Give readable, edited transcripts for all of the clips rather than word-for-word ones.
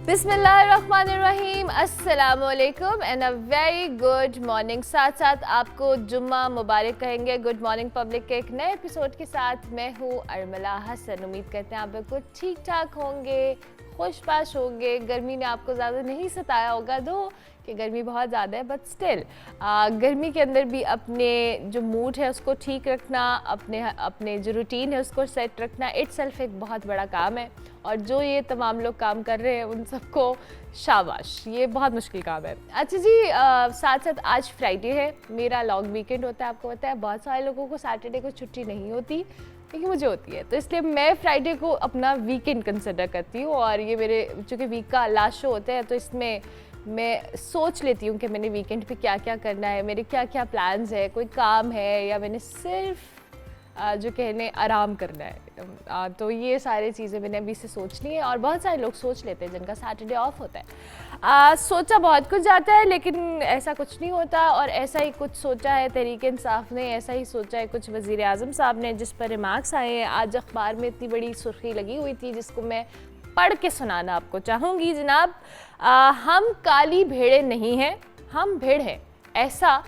बिस्मिल्लाहिर्रहमानिर्रहीम, अस्सलामुअलैकुम and a very good morning. साथ साथ आपको जुम्मा मुबारक कहेंगे। गुड मॉर्निंग पब्लिक के एक नए एपिसोड के साथ मैं हूँ अरमला हसन। उम्मीद करते हैं आप बिल्कुल ठीक ठाक होंगे, खुशबाश होंगे। गर्मी ने आपको ज़्यादा नहीं सताया होगा, दो कि गर्मी बहुत ज़्यादा है, बट स्टिल गर्मी के अंदर भी अपने जो मूड है उसको ठीक रखना, अपने जो रूटीन है उसको सेट रखना इटसेल्फ एक बहुत बड़ा काम है। और जो ये तमाम लोग काम कर रहे हैं उन सबको शाबाश, ये बहुत मुश्किल काम है। अच्छा जी, साथ साथ आज फ्राइडे है, मेरा लॉन्ग वीकेंड होता है। आपको पता है बहुत सारे लोगों को सैटरडे को छुट्टी नहीं होती, लेकिन मुझे होती है, तो इसलिए मैं फ्राइडे को अपना वीकेंड कंसिडर करती हूँ। और ये मेरे चूँकि वीक का लास्ट शो होता है, तो इसमें मैं सोच लेती हूँ कि मैंने वीकेंड पे क्या क्या करना है, मेरे क्या क्या प्लान्स है, कोई काम है या मैंने सिर्फ जो कहने आराम करना है। तो ये सारी चीज़ें मैंने अभी से सोचनी है। और बहुत सारे लोग सोच लेते हैं जिनका सैटरडे ऑफ होता है। सोचा बहुत कुछ जाता है, लेकिन ऐसा कुछ नहीं होता। और ऐसा ही कुछ सोचा है तहरीक इंसाफ ने, ऐसा ही सोचा है कुछ वज़ीर आज़म साहब ने, जिस पर रिमार्क्स आए हैं। आज अखबार में इतनी बड़ी सुर्खी लगी हुई थी जिसको मैं पढ़ के सुनाना आपको चाहूँगी। जनाब, हम काली भेड़े नहीं हैं, हम भेड़ हैं, ऐसा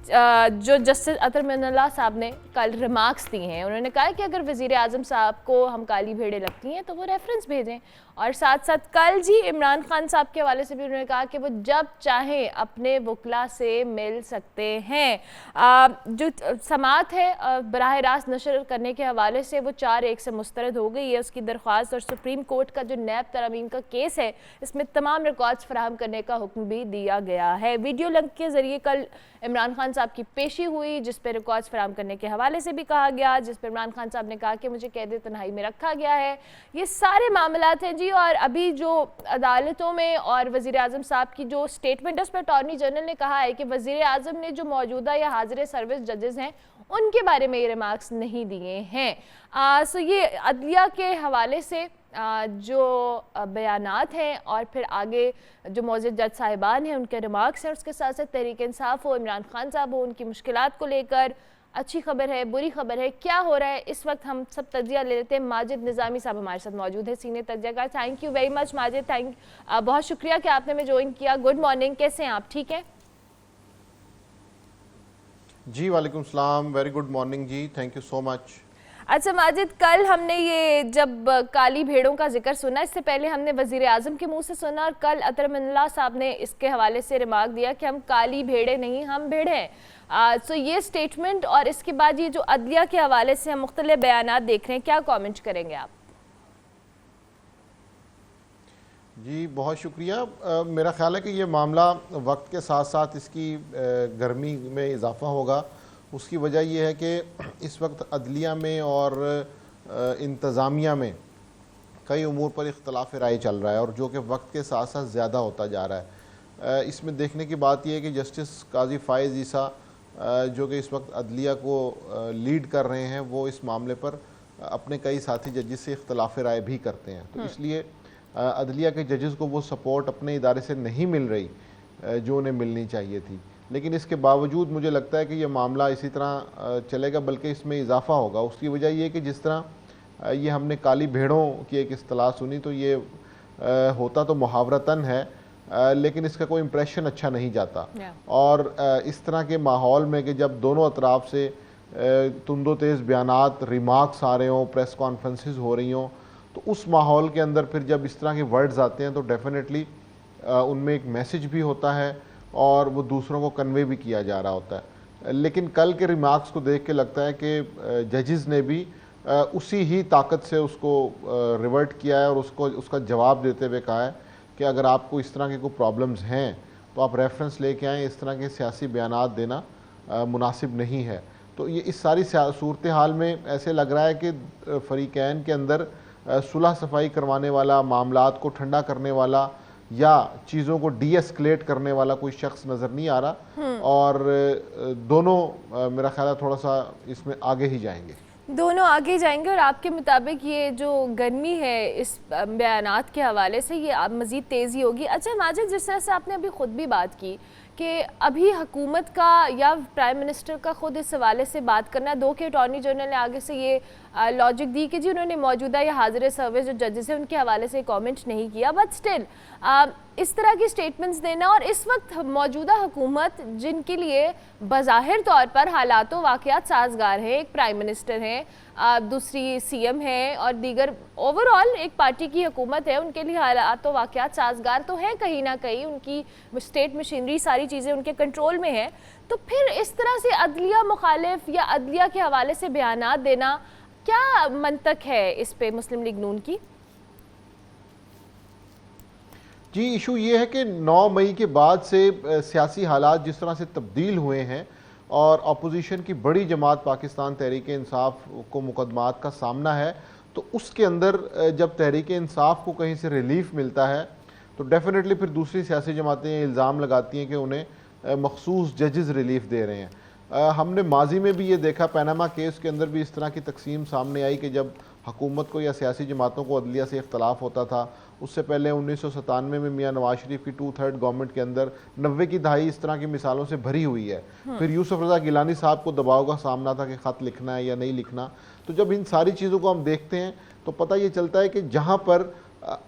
जो जस्टिस अतर मिनल्ला साहब ने कल रिमार्क्स दी हैं। उन्होंने कहा कि अगर वज़ीर आज़म साहब को हम काली भेड़े लगती हैं तो वो रेफरेंस भेजें। और साथ साथ कल जी इमरान खान साहब के हवाले से भी उन्होंने कहा कि वो जब चाहें अपने वकला से मिल सकते हैं। जो समात है बराह रास्त नशर करने के हवाले से वो 4-1 से मुस्तरद हो गई है उसकी दरख्वास्त। और सुप्रीम कोर्ट का जो नैब तरमीम का केस है, इसमें तमाम रिकॉर्ड्स फराहम करने का हुक्म भी दिया गया है। वीडियो लिंक के ज़रिए कल इमरान खान साहब की पेशी हुई, जिस पर रिकॉर्ड्स फराहम करने के हवाले से भी कहा गया, जिस पर इमरान खान साहब ने कहा कि मुझे कैद तन्हाई में रखा गया है। ये सारे मामलात हैं जी। और अभी जो अदालतों में और वज़ीर आज़म साहब की जो स्टेटमेंट है, उस पर अटॉर्नी जनरल ने कहा है कि वज़ीर आज़म ने जो मौजूदा या हाजिर सर्विस जजेस हैं उनके बारे में ये रिमार्क्स नहीं दिए हैं। सो ये अदलिया के हवाले से जो बयानात हैं और फिर आगे जो मौजूद जज साहिबान हैं उनके रिमार्क्स हैं, उसके साथ साथ तहरीक इंसाफ हो, इमरान खान साहब हो, उनकी मुश्किलात को लेकर अच्छी खबर है, बुरी खबर है, क्या हो रहा है इस वक्त हम सब तजिया ले लेते हैं। माजिद निज़ामी साहब हमारे साथ मौजूद है, सीनियर तजियाकार। Thank you very much Majid, बहुत शुक्रिया कि आपने हमें ज्वाइन किया। गुड मॉर्निंग, कैसे हैं आप, ठीक हैं? जी वालेकुम सलाम, वेरी गुड मॉर्निंग जी, थैंक यू सो मच। अच्छा माजिद, कल हमने ये जब काली भेड़ों का जिक्र सुना, इससे पहले हमने वज़ीर आज़म के मुंह से सुना, और कल अतर मिनल्ला साहब ने इसके हवाले से रिमार्क दिया कि हम काली भेड़े नहीं, हम भेड़ हैं। सो ये स्टेटमेंट और इसके बाद ये जो अदलिया के हवाले से हम मुख्तलिफ बयानात देख रहे हैं, क्या कमेंट करेंगे आप? जी बहुत शुक्रिया। मेरा ख्याल है कि ये मामला वक्त के साथ साथ इसकी गर्मी में इजाफ़ा होगा। उसकी वजह यह है कि इस वक्त अदलिया में और इंतज़ामिया में कई उमूर पर इख्तलाफ राय चल रहा है, और जो कि वक्त के साथ साथ ज़्यादा होता जा रहा है। इसमें देखने की बात यह है कि जस्टिस काजी फ़ाइज़ ईसा जो कि इस वक्त अदलिया को लीड कर रहे हैं, वो इस मामले पर अपने कई साथी जजेस से इख्तलाफ राय भी करते हैं। तो इसलिए अदलिया के जजेस को वो सपोर्ट अपने इदारे से नहीं मिल रही जो उन्हें मिलनी चाहिए थी। लेकिन इसके बावजूद मुझे लगता है कि यह मामला इसी तरह चलेगा, बल्कि इसमें इजाफ़ा होगा। उसकी वजह यह है कि जिस तरह ये हमने काली भेड़ों की एक इस्तिलाह सुनी, तो ये होता तो मुहावरतन है, लेकिन इसका कोई इम्प्रेशन अच्छा नहीं जाता। और इस तरह के माहौल में कि जब दोनों अतराफ से तुंदो तेज़ बयानात, रिमार्क्स आ रहे हों, प्रेस कॉन्फ्रेंसेस हो रही हों, तो उस माहौल के अंदर फिर जब इस तरह के वर्ड्स आते हैं तो डेफिनेटली उनमें एक मैसेज भी होता है और वो दूसरों को कन्वे भी किया जा रहा होता है। लेकिन कल के रिमार्क्स को देख के लगता है कि जजेस ने भी उसी ही ताकत से उसको रिवर्ट किया है और उसका जवाब देते हुए कहा है कि अगर आपको इस तरह के कोई प्रॉब्लम्स हैं तो आप रेफरेंस लेके आएँ, इस तरह के सियासी बयानात देना मुनासिब नहीं है। तो ये इस सारी सूरत हाल में ऐसे लग रहा है कि फ़रीक़ैन के अंदर सुलह सफाई करवाने वाला, मामलात को ठंडा करने वाला या चीज़ों को डीएस्केलेट करने वाला कोई शख्स नज़र नहीं आ रहा। और दोनों मेरा ख्याल है थोड़ा सा इसमें आगे ही जाएंगे, दोनों आगे जाएंगे। और आपके मुताबिक ये जो गर्मी है इस बयानात के हवाले से ये अब मज़ीद तेज़ी होगी। अच्छा माजिद, जिस तरह से आपने अभी ख़ुद भी बात की कि अभी हुकूमत का या प्राइम मिनिस्टर का खुद इस हवाले से बात करना, दो के अटॉर्नी जनरल ने आगे से ये लॉजिक दी कि जी उन्होंने मौजूदा या हाजिर सर्विस जो जजेस हैं उनके हवाले से कमेंट नहीं किया, बट स्टिल इस तरह की स्टेटमेंट्स देना, और इस वक्त मौजूदा हुकूमत जिनके लिए बज़ाहिर तौर पर हालात व वाक़यात साजगार हैं, एक प्राइम मिनिस्टर हैं, दूसरी सीएम हैं और दीगर ओवरऑल एक पार्टी की हुकूमत है, उनके लिए हालात व वाक़यात साजगार तो हैं, कहीं ना कहीं उनकी स्टेट मशीनरी सारी चीज़ें उनके कंट्रोल में हैं, तो फिर इस तरह से अदलिया मुखालिफ या अदलिया के हवाले से बयानात देना, क्या मंतक है इस पे मुस्लिम लीग नून की? जी, इशू ये है कि 9 मई के बाद से सियासी हालात जिस तरह से तब्दील हुए हैं और अपोजिशन की बड़ी जमात पाकिस्तान तहरीक इंसाफ को मुकदमात का सामना है, तो उसके अंदर जब तहरीक इंसाफ को कहीं से रिलीफ मिलता है तो डेफिनेटली फिर दूसरी सियासी जमातें इल्ज़ाम लगाती हैं कि उन्हें मखसूस जजेस रिलीफ दे रहे हैं। हमने माजी में भी ये देखा, पनामा केस के अंदर भी इस तरह की तकसीम सामने आई कि जब हुकूमत को या सियासी जमातों को अदलिया से इख्तलाफ होता था, उससे पहले 1997 में मियाँ नवाज शरीफ की 2/3 गवर्नमेंट के अंदर 90 की दहाई इस तरह की मिसालों से भरी हुई है। फिर यूसुफ रज़ा गिलानी साहब को दबाव का सामना था कि ख़त लिखना है या नहीं लिखना। तो जब इन सारी चीज़ों को हम देखते हैं तो पता ये चलता है कि जहाँ पर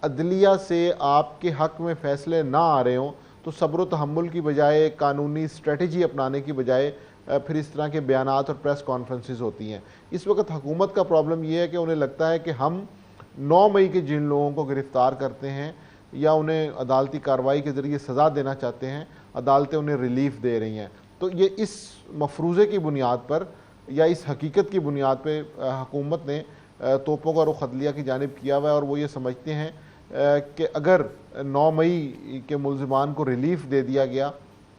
अदलिया से आपके हक़ में फ़ैसले ना आ रहे हों तो सब्र तहम्मुल की बजाय, कानूनी स्ट्रेटजी अपनाने की बजाय फिर इस तरह के बयानात और प्रेस कॉन्फ्रेंसेस होती हैं। इस वक्त हुकूमत का प्रॉब्लम ये है कि उन्हें लगता है कि हम 9 मई के जिन लोगों को गिरफ़्तार करते हैं या उन्हें अदालती कार्रवाई के ज़रिए सज़ा देना चाहते हैं, अदालतें उन्हें रिलीफ़ दे रही हैं। तो ये इस मफरूज़े की बुनियाद पर या इस हकीकत की बुनियाद पर हुकूमत ने तोपों का रुख अदलिया की जानिब किया हुआ है, और वो ये समझते हैं कि अगर 9 मई के मुल्ज़िमान को रिलीफ़ दे दिया गया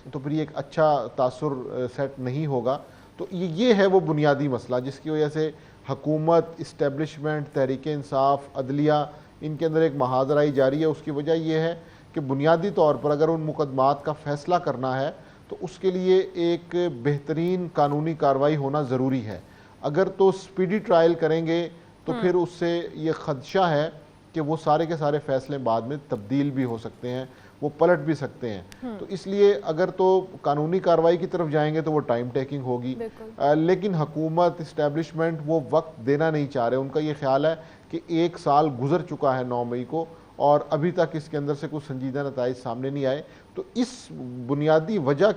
तो फिर ये एक अच्छा तासुर सेट नहीं होगा। तो ये है वो बुनियादी मसला जिसकी वजह से हुकूमत, इस्टेब्लिशमेंट, तहरीक इंसाफ, अदलिया, इनके अंदर एक महाजराई जारी है। उसकी वजह यह है कि बुनियादी तौर पर अगर उन मुकदमात का फ़ैसला करना है तो उसके लिए एक बेहतरीन कानूनी कार्रवाई होना ज़रूरी है। अगर तो स्पीडी ट्रायल करेंगे तो फिर उससे ये ख़दशा है कि वो सारे के सारे फ़ैसले बाद में तब्दील भी हो सकते हैं, वो पलट भी सकते हैं। तो इसलिए अगर तो कानूनी कार्रवाई की तरफ जाएंगे तो वो टाइम टेकिंग होगी, लेकिन हुकूमत, इस्टेब्लिशमेंट वो वक्त देना नहीं चाह रहे। उनका ये ख्याल है कि 1 साल गुजर चुका है 9 मई को और अभी तक इसके अंदर से कुछ संजीदा नताइज सामने नहीं आए। तो इस बुनियादी वजह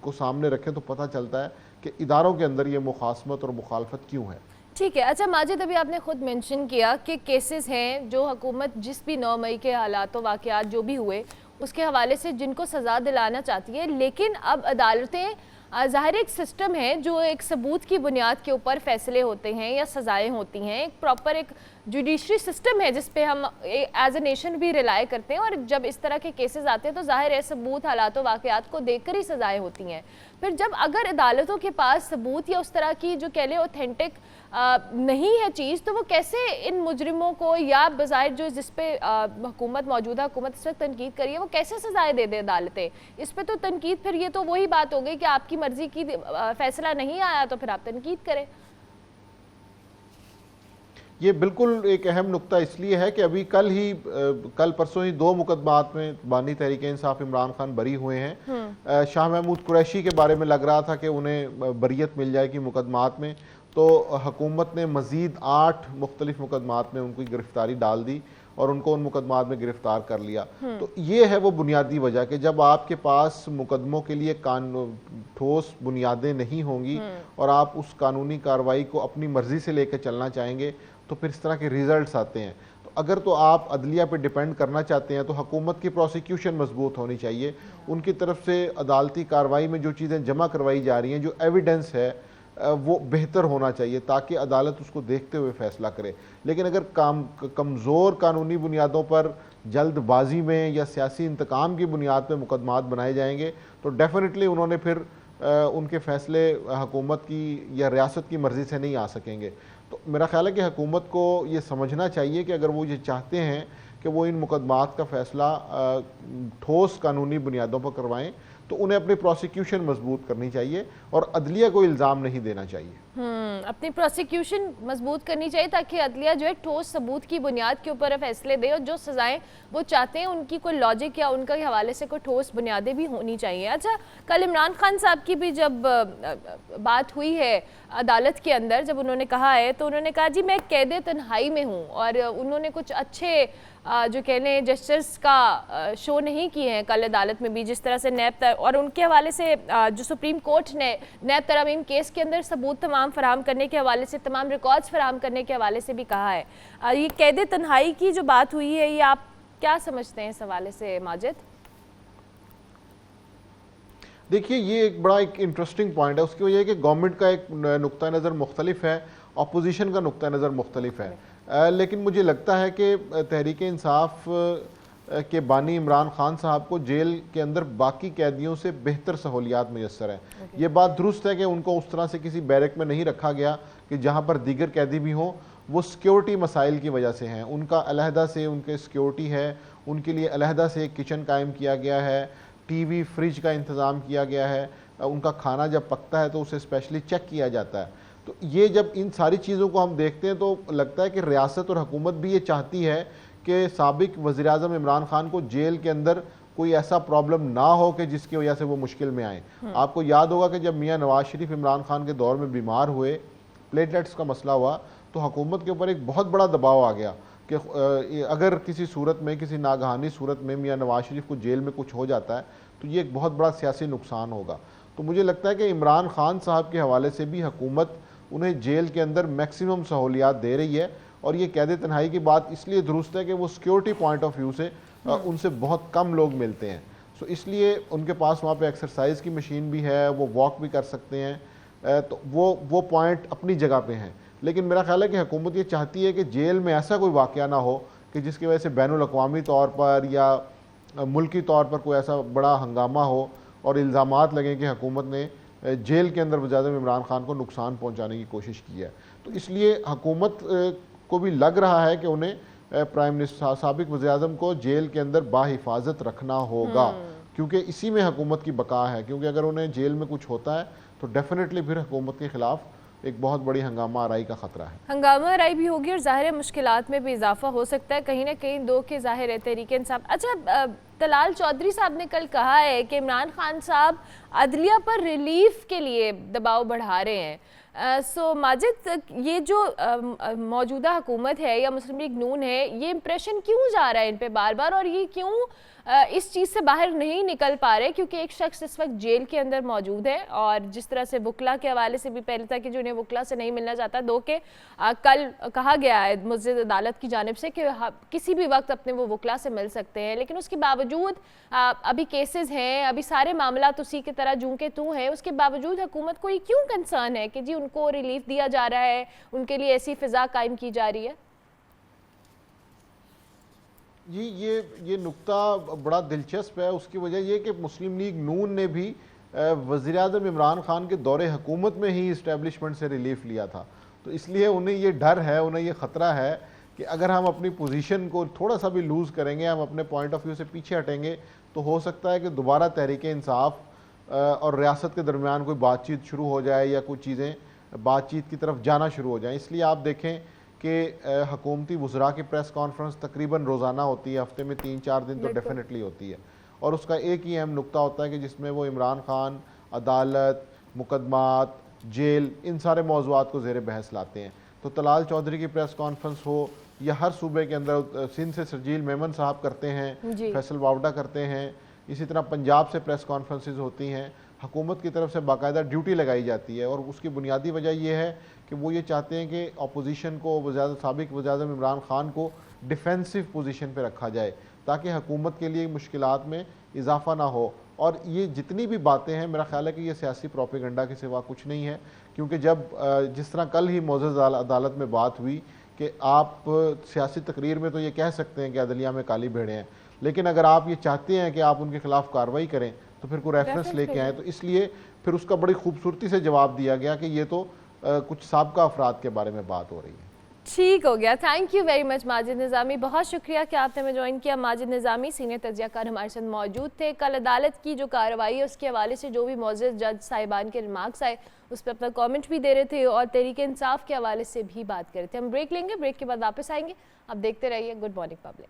को सामने रखें तो पता चलता है कि इदारों के अंदर ये मुखासमत और मुखालफत क्यों है। ठीक है। अच्छा माजिद, अभी आपने खुद मेंशन किया कि केसेस हैं जो हुकूमत जिस भी 9 मई के हालात व वाक़यात जो भी हुए उसके हवाले से जिनको सज़ा दिलाना चाहती है, लेकिन अब अदालतें ज़ाहिर एक सिस्टम है जो एक सबूत की बुनियाद के ऊपर फ़ैसले होते हैं या सज़ाएँ होती हैं, एक प्रॉपर एक जुडिशरी सिस्टम है जिस पे हम एज ए नेशन भी रिलाय करते हैं, और जब इस तरह के केसेस आते हैं तो ज़ाहिर है सबूत, हालात व वाक़यात को देखकर ही सज़ाएँ होती हैं। फिर जब अगर अदालतों के पास सबूत या उस तरह की जो कह लें ऑथेंटिक नहीं है चीज़, तो वो कैसे इन मुजरिमों को या बज़ाहिर जो जिस पे हुकूमत, मौजूदा हुकूमत इस वक्त तनकीद करी है, वो कैसे सज़ाएँ दे दे अदालतें? इस पे तो तनकीद, फिर ये तो वही बात हो गई कि आपकी मर्ज़ी की फ़ैसला नहीं आया तो फिर आप तनकीद करें। ये बिल्कुल एक अहम नुक्ता इसलिए है कि अभी कल परसों ही 2 मुकदमात में बानी तहरीक इंसाफ इमरान खान बरी हुए हैं। शाह महमूद कुरैशी के बारे में लग रहा था कि उन्हें बरियत मिल जाएगी मुकदमात में, तो हुकूमत ने मज़ीद 8 मुख्तलिफ मुकदमात में उनकी गिरफ्तारी डाल दी और उनको उन मुकदमात में गिरफ्तार कर लिया। तो ये है वो बुनियादी वजह कि जब आपके पास मुकदमों के लिए ठोस बुनियादें नहीं होंगी और आप उस कानूनी कार्रवाई को अपनी मर्ज़ी से लेकर चलना चाहेंगे तो फिर इस तरह के रिजल्ट्स आते हैं। तो अगर तो आप अदलिया पे डिपेंड करना चाहते हैं तो हुकूमत की प्रोसिक्यूशन मजबूत होनी चाहिए, उनकी तरफ से अदालती कार्रवाई में जो चीज़ें जमा करवाई जा रही हैं, जो एविडेंस है वो बेहतर होना चाहिए ताकि अदालत उसको देखते हुए फ़ैसला करे। लेकिन अगर कमज़ोर कानूनी बुनियादों पर जल्दबाजी में या सियासी इंतकाम की बुनियाद पर मुकदमात बनाए जाएंगे तो डेफिनेटली उन्होंने फिर उनके फ़ैसले हुकूमत की या रियासत की मर्ज़ी से नहीं आ सकेंगे। तो मेरा ख्याल है कि हुकूमत को ये समझना चाहिए कि अगर वो ये चाहते हैं कि वो इन मुकदमात का फ़ैसला ठोस कानूनी बुनियादों पर करवाएं तो उन्हें अपनी प्रोसिक्यूशन मजबूत करनी चाहिए और अदलिया को इल्ज़ाम नहीं देना चाहिए। अपनी प्रोसिक्यूशन मजबूत करनी चाहिए ताकि अदलिया जो है ठोस सबूत की बुनियाद के ऊपर फैसले दे, और जो सज़ाएं वो चाहते हैं उनकी कोई लॉजिक या उनका हवाले से कोई ठोस बुनियादें भी होनी चाहिए। अच्छा, कल इमरान खान साहब की भी जब बात हुई है अदालत के अंदर, जब उन्होंने कहा है तो उन्होंने कहा जी मैं कैद तन्हाई में हूँ, और उन्होंने कुछ अच्छे जो कह लें जेस्चर्स का शो नहीं किए हैं कल अदालत में भी, जिस तरह से नैब और उनके हवाले से जो सुप्रीम कोर्ट ने नैब तरमीम केस के अंदर सबूत तमाम फराहम करने के हवाले से, तमाम रिकॉर्ड्स फराहम करने के हवाले से भी कहा है। ये कैद तन्हाई की जो बात हुई है, ये आप क्या समझते हैं इस हवाले से माजिद? देखिए, ये एक बड़ा एक इंटरेस्टिंग पॉइंट है। उसकी वजह है कि गवर्नमेंट का एक नुक्ता नज़र मुख्तलिफ है, अपोजिशन का नुक्ता नज़र मुख्तलिफ है। लेकिन मुझे लगता है कि तहरीक इंसाफ के बानी इमरान खान साहब को जेल के अंदर बाकी कैदियों से बेहतर सहूलियात मैसर हैं। ये बात दुरुस्त है कि उनको उस तरह से किसी बैरक में नहीं रखा गया कि जहाँ पर दीगर कैदी भी हों। वो सिक्योरिटी मसाइल की वजह से हैं, उनका अलहदा से उनके सिक्योरिटी है, उनके लिए अलहदा से एक किचन कायम किया गया है, टीवी फ्रिज का इंतज़ाम किया गया है, उनका खाना जब पकता है तो उसे स्पेशली चेक किया जाता है। तो ये जब इन सारी चीज़ों को हम देखते हैं तो लगता है कि रियासत और हुकूमत भी ये चाहती है कि साबिक वज़ीर-ए-आज़म इमरान खान को जेल के अंदर कोई ऐसा प्रॉब्लम ना हो कि जिसकी वजह से वो मुश्किल में आए। आपको याद होगा कि जब मियाँ नवाज शरीफ इमरान खान के दौर में बीमार हुए, प्लेटलेट्स का मसला हुआ, तो हुकूमत के ऊपर एक बहुत बड़ा दबाव आ गया कि अगर किसी सूरत में, किसी नागहानी सूरत में मियाँ नवाज शरीफ को जेल में कुछ हो जाता है तो ये एक बहुत बड़ा सियासी नुकसान होगा। तो मुझे लगता है कि इमरान खान साहब के हवाले से भी हुकूमत उन्हें जेल के अंदर मैक्सिमम सहूलियात दे रही है, और ये कैद तन्हाई की बात इसलिए दुरुस्त है कि वो सिक्योरिटी पॉइंट ऑफ व्यू से उनसे बहुत कम लोग मिलते हैं। सो इसलिए उनके पास वहाँ पे एक्सरसाइज की मशीन भी है, वो वॉक भी कर सकते हैं, तो वो पॉइंट अपनी जगह पे हैं। लेकिन मेरा ख्याल है कि हुकूमत ये चाहती है कि जेल में ऐसा कोई वाक़या ना हो कि जिसकी वजह से बैनुल अक़वामी तौर पर या मुल्की तौर पर कोई ऐसा बड़ा हंगामा हो और इल्ज़ामात लगें कि हुकूमत ने जेल के अंदर वज़ीर-ए-आज़म इमरान खान को नुकसान पहुंचाने की कोशिश की है। तो इसलिए हुकूमत को भी लग रहा है कि उन्हें प्राइम मिनिस्टर साबिक वज़ीर-ए-आज़म को जेल के अंदर बाहिफाजत रखना होगा, क्योंकि इसी में हुकूमत की बका है। क्योंकि अगर उन्हें जेल में कुछ होता है तो डेफिनेटली फिर हुकूमत के ख़िलाफ़ एक बहुत बड़ी हंगामा आराई का ख़तरा है। हंगामा आराई भी होगी और ज़ाहिर मुश्किलात में भी इजाफा हो सकता है कहीं ना कहीं दो के ज़ाहिर है तहरीक इंसाफ। अच्छा, तलाल चौधरी साहब ने कल कहा है कि इमरान खान साहब अदलिया पर रिलीफ के लिए दबाव बढ़ा रहे हैं। सो माजिद, ये जो मौजूदा हुकूमत है या मुस्लिम लीग नून है, ये इंप्रेशन क्यों जा रहा है इन पे बार बार, और ये क्यों इस चीज़ से बाहर नहीं निकल पा रहे? क्योंकि एक शख्स इस वक्त जेल के अंदर मौजूद है, और जिस तरह से वकला के हवाले से भी पहले था कि जो उन्हें वकला से नहीं मिलना चाहता, दो के कल कहा गया है मुज्जिद अदालत की जानिब से कि किसी भी वक्त अपने वो वकला से मिल सकते हैं, लेकिन उसके बावजूद अभी केसेस हैं, अभी सारे मामला उसी की तरह जूं के तूं हैं, उसके बावजूद हुकूमत को ये क्यों कंसर्न है कि जी उनको रिलीफ दिया जा रहा है, उनके लिए ऐसी फिजा कायम की जा रही है? जी, ये नुक्ता बड़ा दिलचस्प है। उसकी वजह ये कि मुस्लिम लीग नून ने भी वज़ीर-ए-आज़म इमरान खान के दौरे हुकूमत में ही इस्टेब्लिशमेंट से रिलीफ लिया था। तो इसलिए उन्हें ये डर है, उन्हें ये ख़तरा है कि अगर हम अपनी पोजीशन को थोड़ा सा भी लूज़ करेंगे, हम अपने पॉइंट ऑफ व्यू से पीछे हटेंगे, तो हो सकता है कि दोबारा तहरीक इंसाफ और रियासत के दरमियान कोई बातचीत शुरू हो जाए या कुछ चीज़ें बातचीत की तरफ जाना शुरू हो जाएँ। इसलिए आप देखें कि हुकूमती वज़रा की प्रेस कॉन्फ्रेंस तकरीबन रोज़ाना होती है, हफ्ते में 3-4 दिन तो डेफिनेटली होती है, और उसका एक ही अहम नुक्ता होता है कि जिसमें वो इमरान खान, अदालत, मुकदमात, जेल, इन सारे मौज़ूआत को ज़ेर बहस लाते हैं। तो तलाल चौधरी की प्रेस कॉन्फ्रेंस हो या हर सूबे के अंदर, सिंध से सरजील मेमन साहब करते हैं, फैसल वावडा करते हैं, इसी तरह पंजाब से प्रेस कॉन्फ्रेंसेस होती हैं, हुकूमत की तरफ से बाकायदा ड्यूटी लगाई जाती है। और उसकी बुनियादी वजह यह है कि वो ये चाहते हैं कि अपोजिशन को, साबिक वज़ीर-ए-आज़म इमरान खान को डिफेंसिव पोजीशन पे रखा जाए ताकि हुकूमत के लिए मुश्किलात में इजाफा ना हो। और ये जितनी भी बातें हैं, मेरा ख्याल है कि ये सियासी प्रोपेगेंडा के सिवा कुछ नहीं है। क्योंकि जब जिस तरह कल ही मौजूद अदालत में बात हुई कि आप सियासी तकरीर में तो ये कह सकते हैं कि अदलिया में काली भेड़ें हैं, लेकिन अगर आप ये चाहते हैं कि आप उनके खिलाफ कार्रवाई करें तो फिर कोई रेफरेंस लेके आएँ। तो इसलिए फिर उसका बड़ी खूबसूरती से जवाब दिया गया कि ये तो कुछ साबका अफराद के बारे में बात हो रही है। ठीक हो गया। Thank you very much Majid Nizami, बहुत शुक्रिया कि आपने हमें ज्वाइन किया। माजिद निज़ामी सीनियर तज्ज़ियाकार हमारे साथ मौजूद थे। कल अदालत की जो कार्रवाई है उसके हवाले से जो भी मौजूद जज साहिबान के रिमार्क्स आए उस पर अपना कमेंट भी दे रहे थे और तहरीक इंसाफ के हवाले से भी बात कर रहे थे। हम ब्रेक लेंगे, ब्रेक के बाद वापस आएंगे। आप देखते रहिए good morning public.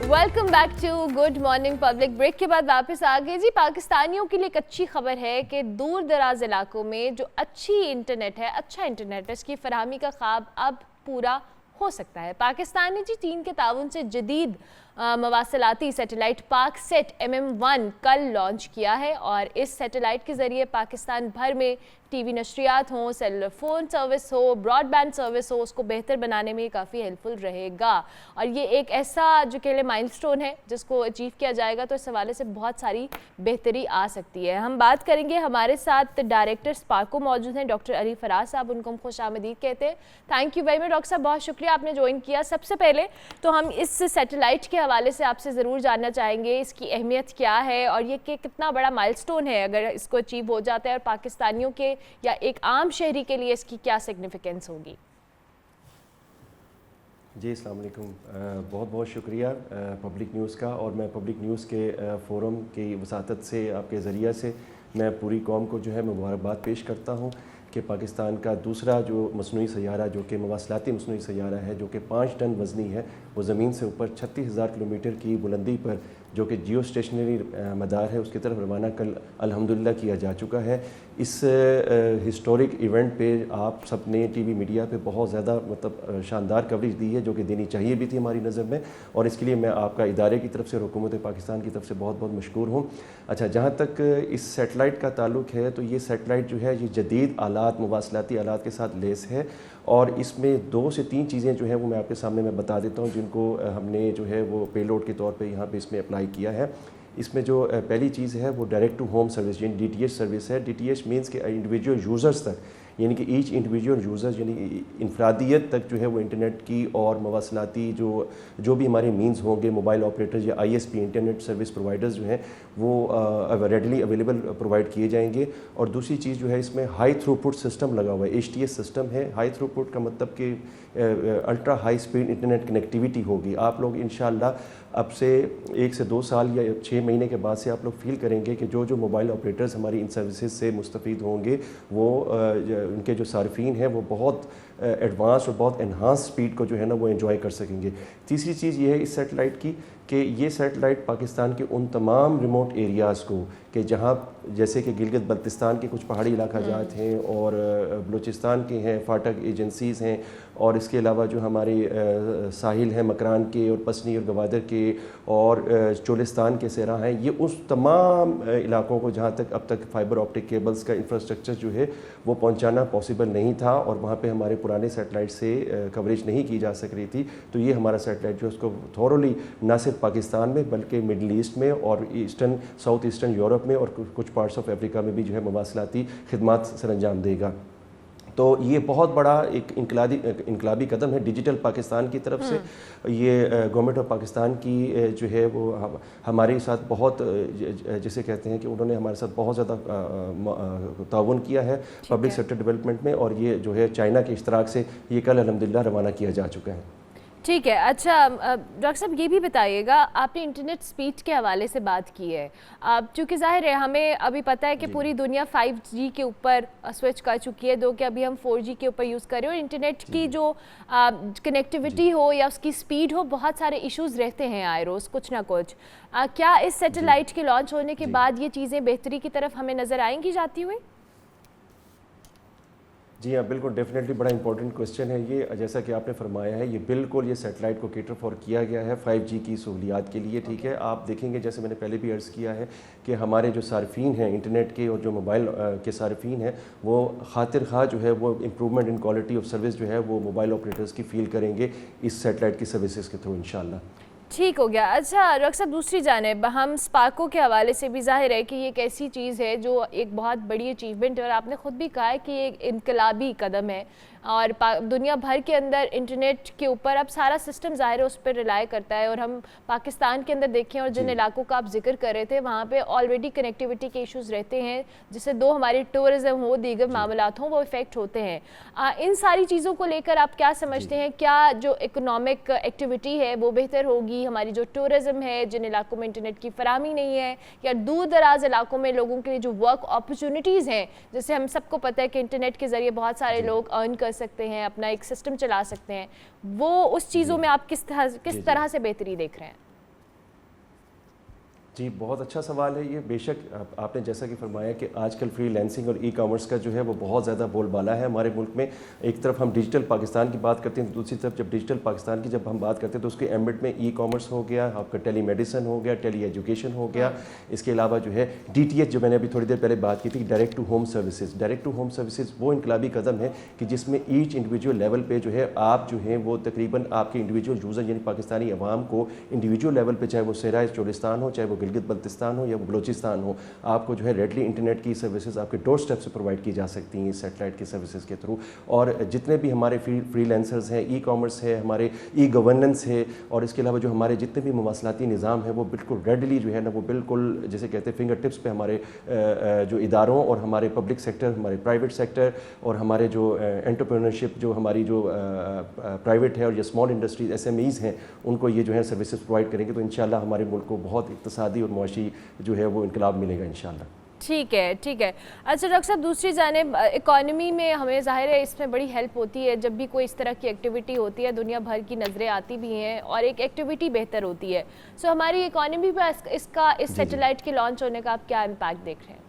Welcome back to good morning public. Break के बाद वापस आ गए जी। पाकिस्तानियों के लिए एक अच्छी खबर है कि दूर दराज इलाकों में जो अच्छी इंटरनेट है, अच्छा इंटरनेट है, इसकी फरहमी का ख्वाब अब पूरा हो सकता है। पाकिस्तान ने जी चीन के ताउन से जदीद मवासलाती सैटेलाइट पाकसेट MM1 कल लॉन्च किया है और इस सैटेलाइट के ज़रिए पाकिस्तान भर में टीवी नशरियात हों, सेलुलर फ़ोन सर्विस हो, ब्रॉडबैंड सर्विस हो, उसको बेहतर बनाने में काफ़ी हेल्पफुल रहेगा। और ये एक ऐसा जो कह लें माइलस्टोन है जिसको अचीव किया जाएगा तो इस हवाले से बहुत सारी बेहतरी आ सकती है। हम बात करेंगे, हमारे साथ डायरेक्टर स्पार्को मौजूद हैं, डॉक्टर अली फराज साहब, उनको हम खुश आमदीद कहते हैं। Thank you very much doctor साहब, बहुत शुक्रिया आपने ज्वाइन किया। सबसे पहले तो हम इस सैटेलाइट के हवाले से आपसे ज़रूर जानना चाहेंगे इसकी अहमियत क्या है और ये कि कितना बड़ा माइलस्टोन है अगर इसको अचीव हो जाता है और पाकिस्तानियों के या एक आम शहरी के लिए इसकी क्या सिग्निफिकेंस होगी। जी अस्सलाम वालेकुम, बहुत बहुत शुक्रिया पब्लिक न्यूज़ का। और मैं पब्लिक न्यूज़ के फ़ोरम की वसातत से आपके ज़रिए से मैं पूरी कौम को जो है मुबारकबाद पेश करता हूँ कि पाकिस्तान का दूसरा जो मसनूई सैयारा जो कि मवासलाती मसनूई सैयारा है जो कि 5 टन वज़नी है, वो ज़मीन से ऊपर 36,000 किलोमीटर की बुलंदी पर जो कि जियो स्टेशनरी मदार है उसकी तरफ रवाना कल अल्हम्दुलिल्लाह किया जा चुका है। इस हिस्टोरिक इवेंट पे आप सब ने टीवी मीडिया पे बहुत ज़्यादा मतलब शानदार कवरेज दी है जो कि देनी चाहिए भी थी हमारी नज़र में, और इसके लिए मैं आपका इदारे की तरफ से और हुकूमत पाकिस्तान की तरफ से बहुत बहुत मशकूर हूँ। अच्छा, जहाँ तक इस सेटेलाइट का ताल्लुक है तो ये सेटेलाइट जो है ये जदीद आलात, मुवासलाती आलात के साथ लेस है और इसमें 2 से 3 चीज़ें जो हैं वो मैं आपके सामने मैं बता देता हूँ जिनको हमने जो है वो पेलोड के तौर पे यहाँ पे इसमें अप्लाई किया है। इसमें जो पहली चीज़ है वो डायरेक्ट टू होम सर्विस यानी DTH सर्विस है। DTH मीन्स के इंडिविजुअल यूज़र्स तक, यानी कि ईच इंडिविजुअल यूज़र यानी इनफरादियत तक जो है वो इंटरनेट की और मवासलाती जो भी हमारे मीन्स होंगे, मोबाइल ऑपरेटर्स या ISP इंटरनेट सर्विस प्रोवाइडर्स जो हैं वो रेडली अवेलेबल प्रोवाइड किए जाएंगे। और दूसरी चीज़ जो है इसमें हाई थ्रूपुट सिस्टम लगा हुआ है, HTS सिस्टम है। हाई थ्रूपुट का मतलब कि ultra high speed internet connectivity होगी। आप लोग इंशाल्लाह अब से 1 से 2 साल या 6 महीने के बाद से आप लोग फील करेंगे कि जो मोबाइल ऑपरेटर्स हमारी इन सर्विसेज से मुस्तफ़ीद होंगे वो उनके जो सार्फिन हैं वो बहुत एडवांस और बहुत एनहांस स्पीड को जो है ना वो एंजॉय कर सकेंगे। तीसरी चीज़ ये है इस सेटेलाइट की कि ये सेटेलाइट पाकिस्तान के उन तमाम रिमोट एरियाज़ को कि जहाँ जैसे कि गिलगित बल्तिस्तान के कुछ पहाड़ी इलाका जात हैं और बलूचिस्तान के हैं, फाटक एजेंसीज़ हैं, और इसके अलावा जो हमारे साहिल हैं मकरान के और पसनी और गवादर के और चोलिस्तान के सेरा हैं, ये उस तमाम इलाकों को जहाँ तक अब तक फाइबर ऑप्टिक केबल्स का इंफ्रास्ट्रक्चर जो है वो पहुँचाना पॉसिबल नहीं था और वहाँ पे हमारे पुराने सेटेलाइट से कवरेज नहीं की जा सक रही थी। तो ये हमारा सेटेलाइट जो है उसको थॉरोली ना सिर्फ पाकिस्तान में बल्कि मिडल ईस्ट में और ईस्टर्न साउथ ईस्टर्न यूरोप में और कुछ पार्ट्स ऑफ अफ्रीका में भी जो है मवासलाती खिदमात सर अंजाम देगा। तो ये बहुत बड़ा एक इनकलाबी कदम है डिजिटल पाकिस्तान की तरफ से। ये गवर्नमेंट ऑफ पाकिस्तान की जो है वो हमारे साथ बहुत जिसे कहते हैं कि उन्होंने हमारे साथ बहुत ज़्यादा ताउन किया है पब्लिक सेक्टर डेवलपमेंट में, और ये जो है चाइना के इश्तराक से ये कल अल्हम्दुलिल्लाह रवाना किया जा चुका है। ठीक है। अच्छा डॉक्टर साहब ये भी बताइएगा, आपने इंटरनेट स्पीड के हवाले से बात की है, चूँकि ज़ाहिर है हमें अभी पता है कि पूरी दुनिया 5G के ऊपर स्विच कर चुकी है, दो कि अभी हम 4G के ऊपर यूज़ कर रहे हो। इंटरनेट की जो कनेक्टिविटी हो या उसकी स्पीड हो, बहुत सारे इश्यूज़ रहते हैं आए रोज़ कुछ ना कुछ। क्या इस सैटेलाइट के लॉन्च होने के बाद ये चीज़ें बेहतरी की तरफ हमें नज़र आएंगी जाती हुई? जी हाँ, बिल्कुल, डेफिनेटली बड़ा इंपॉर्टेंट क्वेश्चन है ये। जैसा कि आपने फरमाया है, ये बिल्कुल ये सेटेलाइट को केटर फॉर किया गया है 5G की सहूलियात के लिए। ठीक है, आप देखेंगे जैसे मैंने पहले भी अर्ज़ किया है कि हमारे जो सार्फिन हैं इंटरनेट के और जो मोबाइल के सार्फिन हैं वो खातिर खा जो है वो improvement in quality of service जो है वो मोबाइल ऑपरेटर्स की फील करेंगे इस सेटेलाइट की सर्विसेज के थ्रू इंशाल्लाह। ठीक हो गया। अच्छा डॉक्टर साहब, दूसरी जानिब हम स्पार्को के हवाले से भी ज़ाहिर है कि ये एक ऐसी चीज़ है जो एक बहुत बड़ी अचीवमेंट है, और आपने ख़ुद भी कहा है कि ये एक इनकलाबी कदम है, और दुनिया भर के अंदर इंटरनेट के ऊपर अब सारा सिस्टम ज़ाहिर है उस पर रिलाई करता है। और हम पाकिस्तान के अंदर देखें, और जिन इलाकों का आप जिक्र कर रहे थे वहाँ पे ऑलरेडी कनेक्टिविटी के इश्यूज़ रहते हैं, जिससे दो हमारी टूरिज़्म हो, दीगर मामलात हों, वो इफ़ेक्ट होते हैं। इन सारी चीज़ों को लेकर आप क्या समझते हैं? क्या जो इकोनॉमिक एक्टिविटी है वो बेहतर होगी? हमारी जो टूरिज़्म है, जिन इलाकों में इंटरनेट की फराहमी नहीं है, या दूर दराज इलाकों में लोगों के लिए जो वर्क अपॉर्चुनिटीज़ हैं, जैसे हम सबको पता है कि इंटरनेट के ज़रिए बहुत सारे लोग अर्न कर सकते हैं, अपना एक सिस्टम चला सकते हैं, वो उस चीज़ों में आप किस तरह से बेहतरी देख रहे हैं? जी, बहुत अच्छा सवाल है ये। बेशक आपने जैसा कि फरमाया कि आजकल फ्रीलांसिंग और ई कॉमर्स का जो है वो बहुत ज़्यादा बोलबाला है हमारे मुल्क में। एक तरफ हम डिजिटल पाकिस्तान की बात करते हैं, तो दूसरी तरफ जब डिजिटल पाकिस्तान की जब हम बात करते हैं तो उसके एम्बिट में ई कॉमर्स हो गया, आपका टेली मेडिसन हो गया, टेली एजुकेशन हो गया। इसके अलावा जो है DTH, जो मैंने अभी थोड़ी देर पहले बात की थी, direct to home services. Direct to home services वो इनकलाबी कदम है कि जिसमें ईच इंडिविजुअल लेवल पे जो है आप जो है वो तकरीबन आपके इंडिविजुअल यूज़र यानी पाकिस्तानी अवाम को इंडिविजुअल लेवल पे, चाहे वो सहराए चोलिस्तान हो, चाहे वो गिलगित बल्तिस्तान हो या बलूचिस्तान हो, आपको जो है रेडली इंटरनेट की सर्विसेज आपके डोर स्टेप से प्रोवाइड की जा सकती हैं सैटेलाइट की सर्विसेज के थ्रू। और जितने भी हमारे फ्रीलांसर्स हैं, ई कॉमर्स है, हमारे ई गवर्नेंस है, और इसके अलावा जो हमारे जितने भी मवासलाती निज़ाम है वो बिल्कुल रेडली जो है ना वो बिल्कुल जैसे कहते हैं फिंगर टिप्स पे हमारे जो इदारों और हमारे पब्लिक सेक्टर, हमारे प्राइवेट सेक्टर और हमारे जो एंटरप्रेन्योरशिप जो हमारी जो प्राइवेट है और ये स्मॉल इंडस्ट्रीज SMEs हैं, उनको ये जो है सर्विसेज प्रोवाइड करेंगे तो इंशाल्लाह हमारे मुल्क को बहुत इक़्तिसादी और मुआशी जो है वो इनकलाब मिलेगा इंशाल्लाह। ठीक है, ठीक है। अच्छा डॉक्टर साहब, दूसरी जानिब इकॉनमी में हमें ज़ाहिर है इसमें बड़ी हेल्प होती है, जब भी कोई इस तरह की एक्टिविटी होती है दुनिया भर की नज़रें आती भी हैं और एक एक्टिविटी बेहतर होती है। सो हमारी इकॉनमी पर इसका इस सैटेलाइट के लॉन्च होने का आप क्या इम्पैक्ट देख रहे हैं?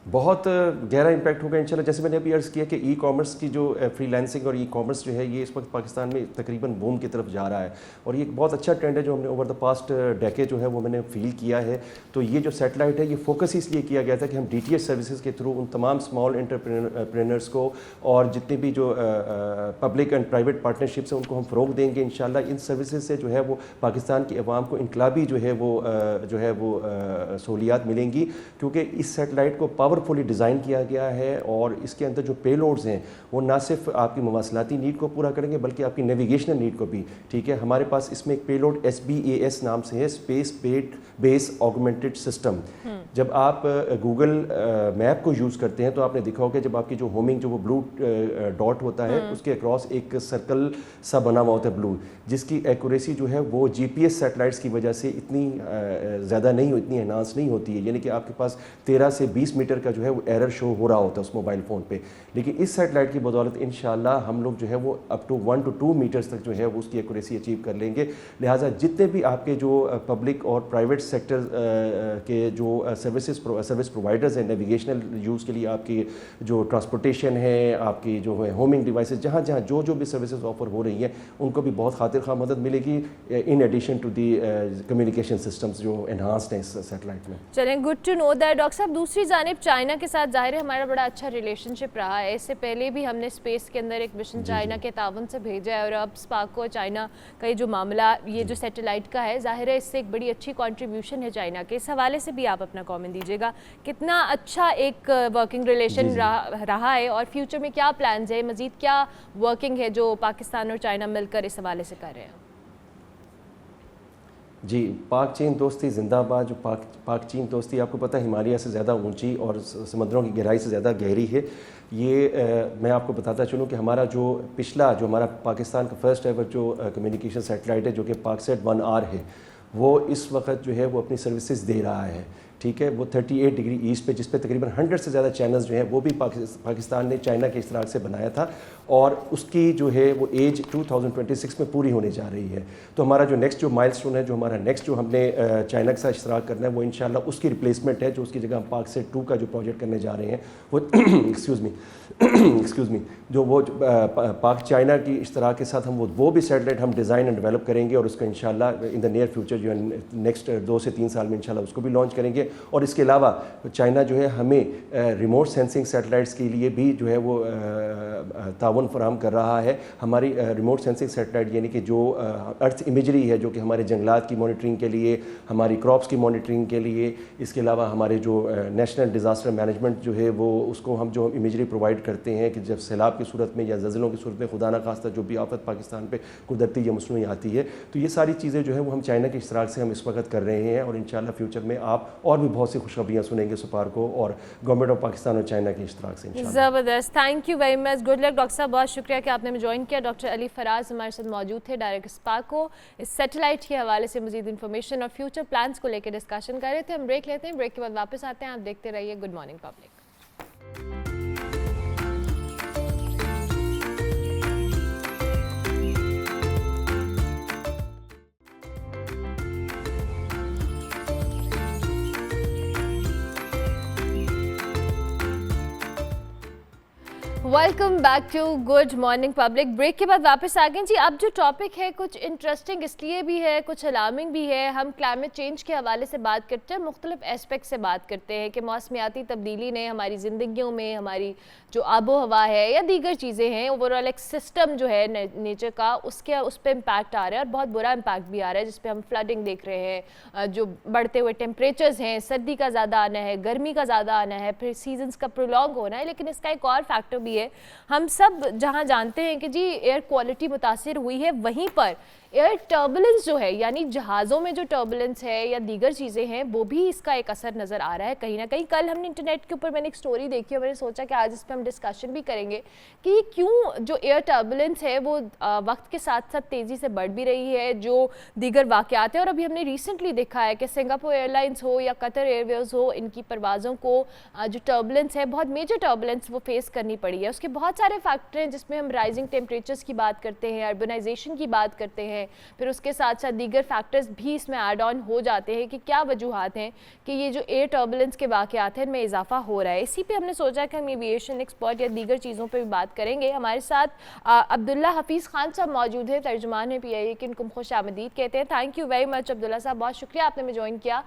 बहुत गहरा इम्पैक्ट होगा इंशाल्लाह। जैसे मैंने अभी अर्ज़ किया कि ई कॉमर्स की जो फ्रीलांसिंग और ई कॉमर्स जो है ये इस वक्त पाकिस्तान में तकरीबन बूम की तरफ जा रहा है, और ये एक बहुत अच्छा ट्रेंड है जो हमने ओवर द पास्ट डेकेड जो है वो मैंने फील किया है। तो ये जो सैटेलाइट है ये फोकस इसलिए किया गया था कि हम DTH सर्विसेज के थ्रू उन तमाम स्मॉल एंटरप्रेन्योर्स को और जितने भी जो पब्लिक एंड प्राइवेट पार्टनरशिप्स हैं उनको हम फ़रोग देंगे इंशाल्लाह। इन सर्विसेज से जो है वो पाकिस्तान की अवाम को इनकलाबी जो है वो सहूलियात मिलेंगी, क्योंकि इस सैटेलाइट को पावरफुली डिज़ाइन किया गया है और इसके अंदर जो पेलोड्स हैं वो ना सिर्फ आपकी मवासलाती नीड को पूरा करेंगे बल्कि आपकी नेविगेशनल नीड को भी। ठीक है, हमारे पास इसमें एक पेलोड SBAS नाम से है, स्पेस बेस ऑगमेंटेड सिस्टम। जब आप गूगल मैप को यूज़ करते हैं तो आपने देखा होगा जब आपकी जो होमिंग जो वो ब्लू डॉट होता है उसके अक्रॉस एक सर्कल सा बना हुआ होता है ब्लू, जिसकी एक्यूरेसी जो है वो GPS सैटेलाइट्स की वजह से इतनी ज़्यादा नहीं, इतनी एनहांस नहीं होती है। यानी कि आपके पास 13 से 20 मीटर का जो है वो एरर शो हो रहा होता है उस मोबाइल फ़ोन पे, लेकिन इस सैटेलाइट की बदौलत इंशाल्लाह हम लोग जो है वो अप टू 1 to 2 मीटर्स तक जो है वो उसकी एक्यूरेसी अचीव कर लेंगे। लिहाजा जितने भी आपके जो पब्लिक और प्राइवेट सेक्टर के जो सर्विस प्रोवाइडर्स हैं नेविगेशनल यूज़ के लिए, आपकी जो ट्रांसपोर्टेशन है, आपकी जो है होमिंग डिवाइसेस, जहाँ जहाँ जो भी सर्विसेज ऑफर हो रही हैं उनको भी बहुत खातिर खा मदद मिलेगी, in addition to the communication systems जो एनहांस्ड हैं इस सैटेलाइट में। चलें, good to know that. Doctor साहब, दूसरी जानिब चाइना के साथ ज़ाहिर है हमारा बड़ा अच्छा रिलेशनशिप रहा है। इससे पहले भी हमने स्पेस के अंदर एक मिशन चाइना के तावन से भेजा है, और अब स्पार्को चाइना का ये जो मामला ये जो सैटेलाइट का है, ज़ाहिर है इससे एक बड़ी अच्छी कंट्रीब्यूशन है चाइना के। इस हवाले से भी आप अपना कमेंट दीजिएगा, कितना अच्छा एक वर्किंग रिलेशन रहा है और फ्यूचर में क्या प्लान्स है, मज़ीद क्या वर्किंग है जो पाकिस्तान और चाइना मिलकर इस हवाले से कर रहे हैं? जी, पाक चीन दोस्ती जिंदाबाद। जो पाक चीन दोस्ती आपको पता है हिमालय से ज़्यादा ऊंची और समुद्रों की गहराई से ज़्यादा गहरी है। ये मैं आपको बताता चलूँ कि हमारा जो पिछला जो हमारा पाकिस्तान का फर्स्ट एवर जो कम्युनिकेशन सैटेलाइट है जो कि पाकसेट 1R है, वो इस वक्त जो है वो अपनी सर्विसेज दे रहा है। ठीक है, वो 38 डिग्री ईस्ट पे, जिस पे तकरीबन 100 से ज़्यादा चैनल्स जो हैं वो भी पाकिस्तान ने चाइना के इश्तराक से बनाया था, और उसकी जो है वो एज 2026 में पूरी होने जा रही है। तो हमारा जो नेक्स्ट जो माइलस्टोन है, जो हमारा नेक्स्ट जो हमने चाइना के साथ इश्तराक करना है, वो इंशाल्लाह उसकी रिप्लेसमेंट है, जो उसकी जगह हम पाकसेट 2 का जो प्रोजेक्ट करने जा रहे हैं वो एक्सक्यूज़ मी जो वो पाक चाइना की इश्तराक के साथ हम वो भी सैटेलाइट हम डिज़ाइन एंड डेवलप करेंगे, और उसका इंशाल्लाह इन द नियर फ्यूचर जो नेक्स्ट 2 से 3 साल में इंशाल्लाह उसको भी लॉन्च करेंगे। और इसके अलावा चाइना जो है हमें रिमोट सेंसिंग सैटेलाइट्स के लिए भी जो है वो ताउन फराहम कर रहा है। हमारी रिमोट सेंसिंग सैटेलाइट यानी कि जो अर्थ इमेजरी है, जो कि हमारे जंगलात की मॉनिटरिंग के लिए, हमारी क्रॉप्स की मॉनिटरिंग के लिए, इसके अलावा हमारे जो नेशनल डिज़ास्टर मैनेजमेंट जो है वो उसको हम जो इमेजरी प्रोवाइड करते हैं कि जब सैलाब की सूरत में या ज़लज़लों की सूरत में खुदा न खास्ता जो भी आफत पाकिस्तान पे कुदरती या मसनूई आती है, तो ये सारी चीज़ें जो है वो हम चाइना के इश्तराक से हम इस वक्त कर रहे हैं। और इंशाल्लाह फ्यूचर में आप और भी बहुत सी खुशखबरियाँ सुनेंगे सुपार को और गवर्नमेंट ऑफ पाकिस्तान और चाइना के इश्तराक से इंशाल्लाह। ज़बरदस्त, thank you very much, good luck doctor साहब, बहुत शुक्रिया कि आपने हमें ज्वाइन किया। डॉक्टर अली फराज हमारे साथ मौजूद थे, डायरेक्टर स्पाको, इस सैटेलाइट के हवाले से मजीद इन्फॉर्मेशन और फ्यूचर प्लान्स को लेकर डिस्कशन कर रहे थे। हम ब्रेक लेते हैं, ब्रेक के बाद वापस आते हैं। आप देखते रहिए good morning public. Welcome back to good morning public. Break के बाद वापस आ गए जी। अब जो टॉपिक है कुछ इंटरेस्टिंग इसलिए भी है, कुछ अलार्मिंग भी है। हम क्लाइमेट चेंज के हवाले से बात करते हैं, मुख्तलिफ एस्पेक्ट से बात करते हैं कि मौसमियाती तब्दीली ने हमारी ज़िंदगियों में, हमारी जो आबो हवा है या दीगर चीज़ें हैं, ओवरऑल एक सिस्टम जो है नेचर का, उस पर इम्पैक्ट आ रहा है और बहुत बुरा इम्पैक्ट भी आ रहा है, जिस पर हम फ्लडिंग देख रहे हैं, जो बढ़ते हुए टेम्परेचर्स हैं, सर्दी का ज़्यादा आना है, गर्मी का ज़्यादा आना है, फिर सीजन्स का प्रोलॉन्ग होना है। लेकिन इसका एक और फैक्टर भी है, हम सब जहां जानते हैं कि जी एयर क्वालिटी मुतासिर हुई है, वहीं पर एयर टर्बुलेंस जो है, यानी जहाज़ों में जो टर्बुलेंस है या दीगर चीज़ें हैं, वो भी इसका एक असर नज़र आ रहा है कहीं ना कहीं। कल हमने इंटरनेट के ऊपर मैंने एक स्टोरी देखी और मैंने सोचा कि आज इस पर हम डिस्कशन भी करेंगे कि क्यों जो एयर टर्बुलेंस है वो वक्त के साथ साथ तेज़ी से बढ़ भी रही है, जो दीगर वाक़यात हैं। और अभी हमने रिसेंटली देखा है कि सिंगापुर एयरलाइंस हो या कतर एयरवेज़ हो, इनकी परवाज़ों को जो टर्बुलेंस है, बहुत मेजर टर्बुलेंस वो फेस करनी पड़ी है। उसके बहुत सारे फैक्टर हैं, जिसमें हम राइजिंग टेम्परेचर्स की बात करते हैं, अर्बनाइजेशन की बात करते हैं, फिर उसके साथ साथ दीगर फैक्टर्स भी इसमें ऐड ऑन हो जाते हैं कि क्या वजूहात हैं कि ये जो एयर टर्बुलेंस के वाक़यात हैं इनमें इजाफा हो रहा है। इसी पे हमने सोचा कि हम एविएशन एक्सपर्ट या दीगर चीज़ों पे भी बात करेंगे। हमारे साथ अब्दुल्ला हफीज़ खान साहब मौजूद हैं, तर्जुमान है PIA के, इनको खुश आमदीद कहते हैं। Thank you very much Abdullah साहब, बहुत शुक्रिया आपने हमें ज्वाइन किया।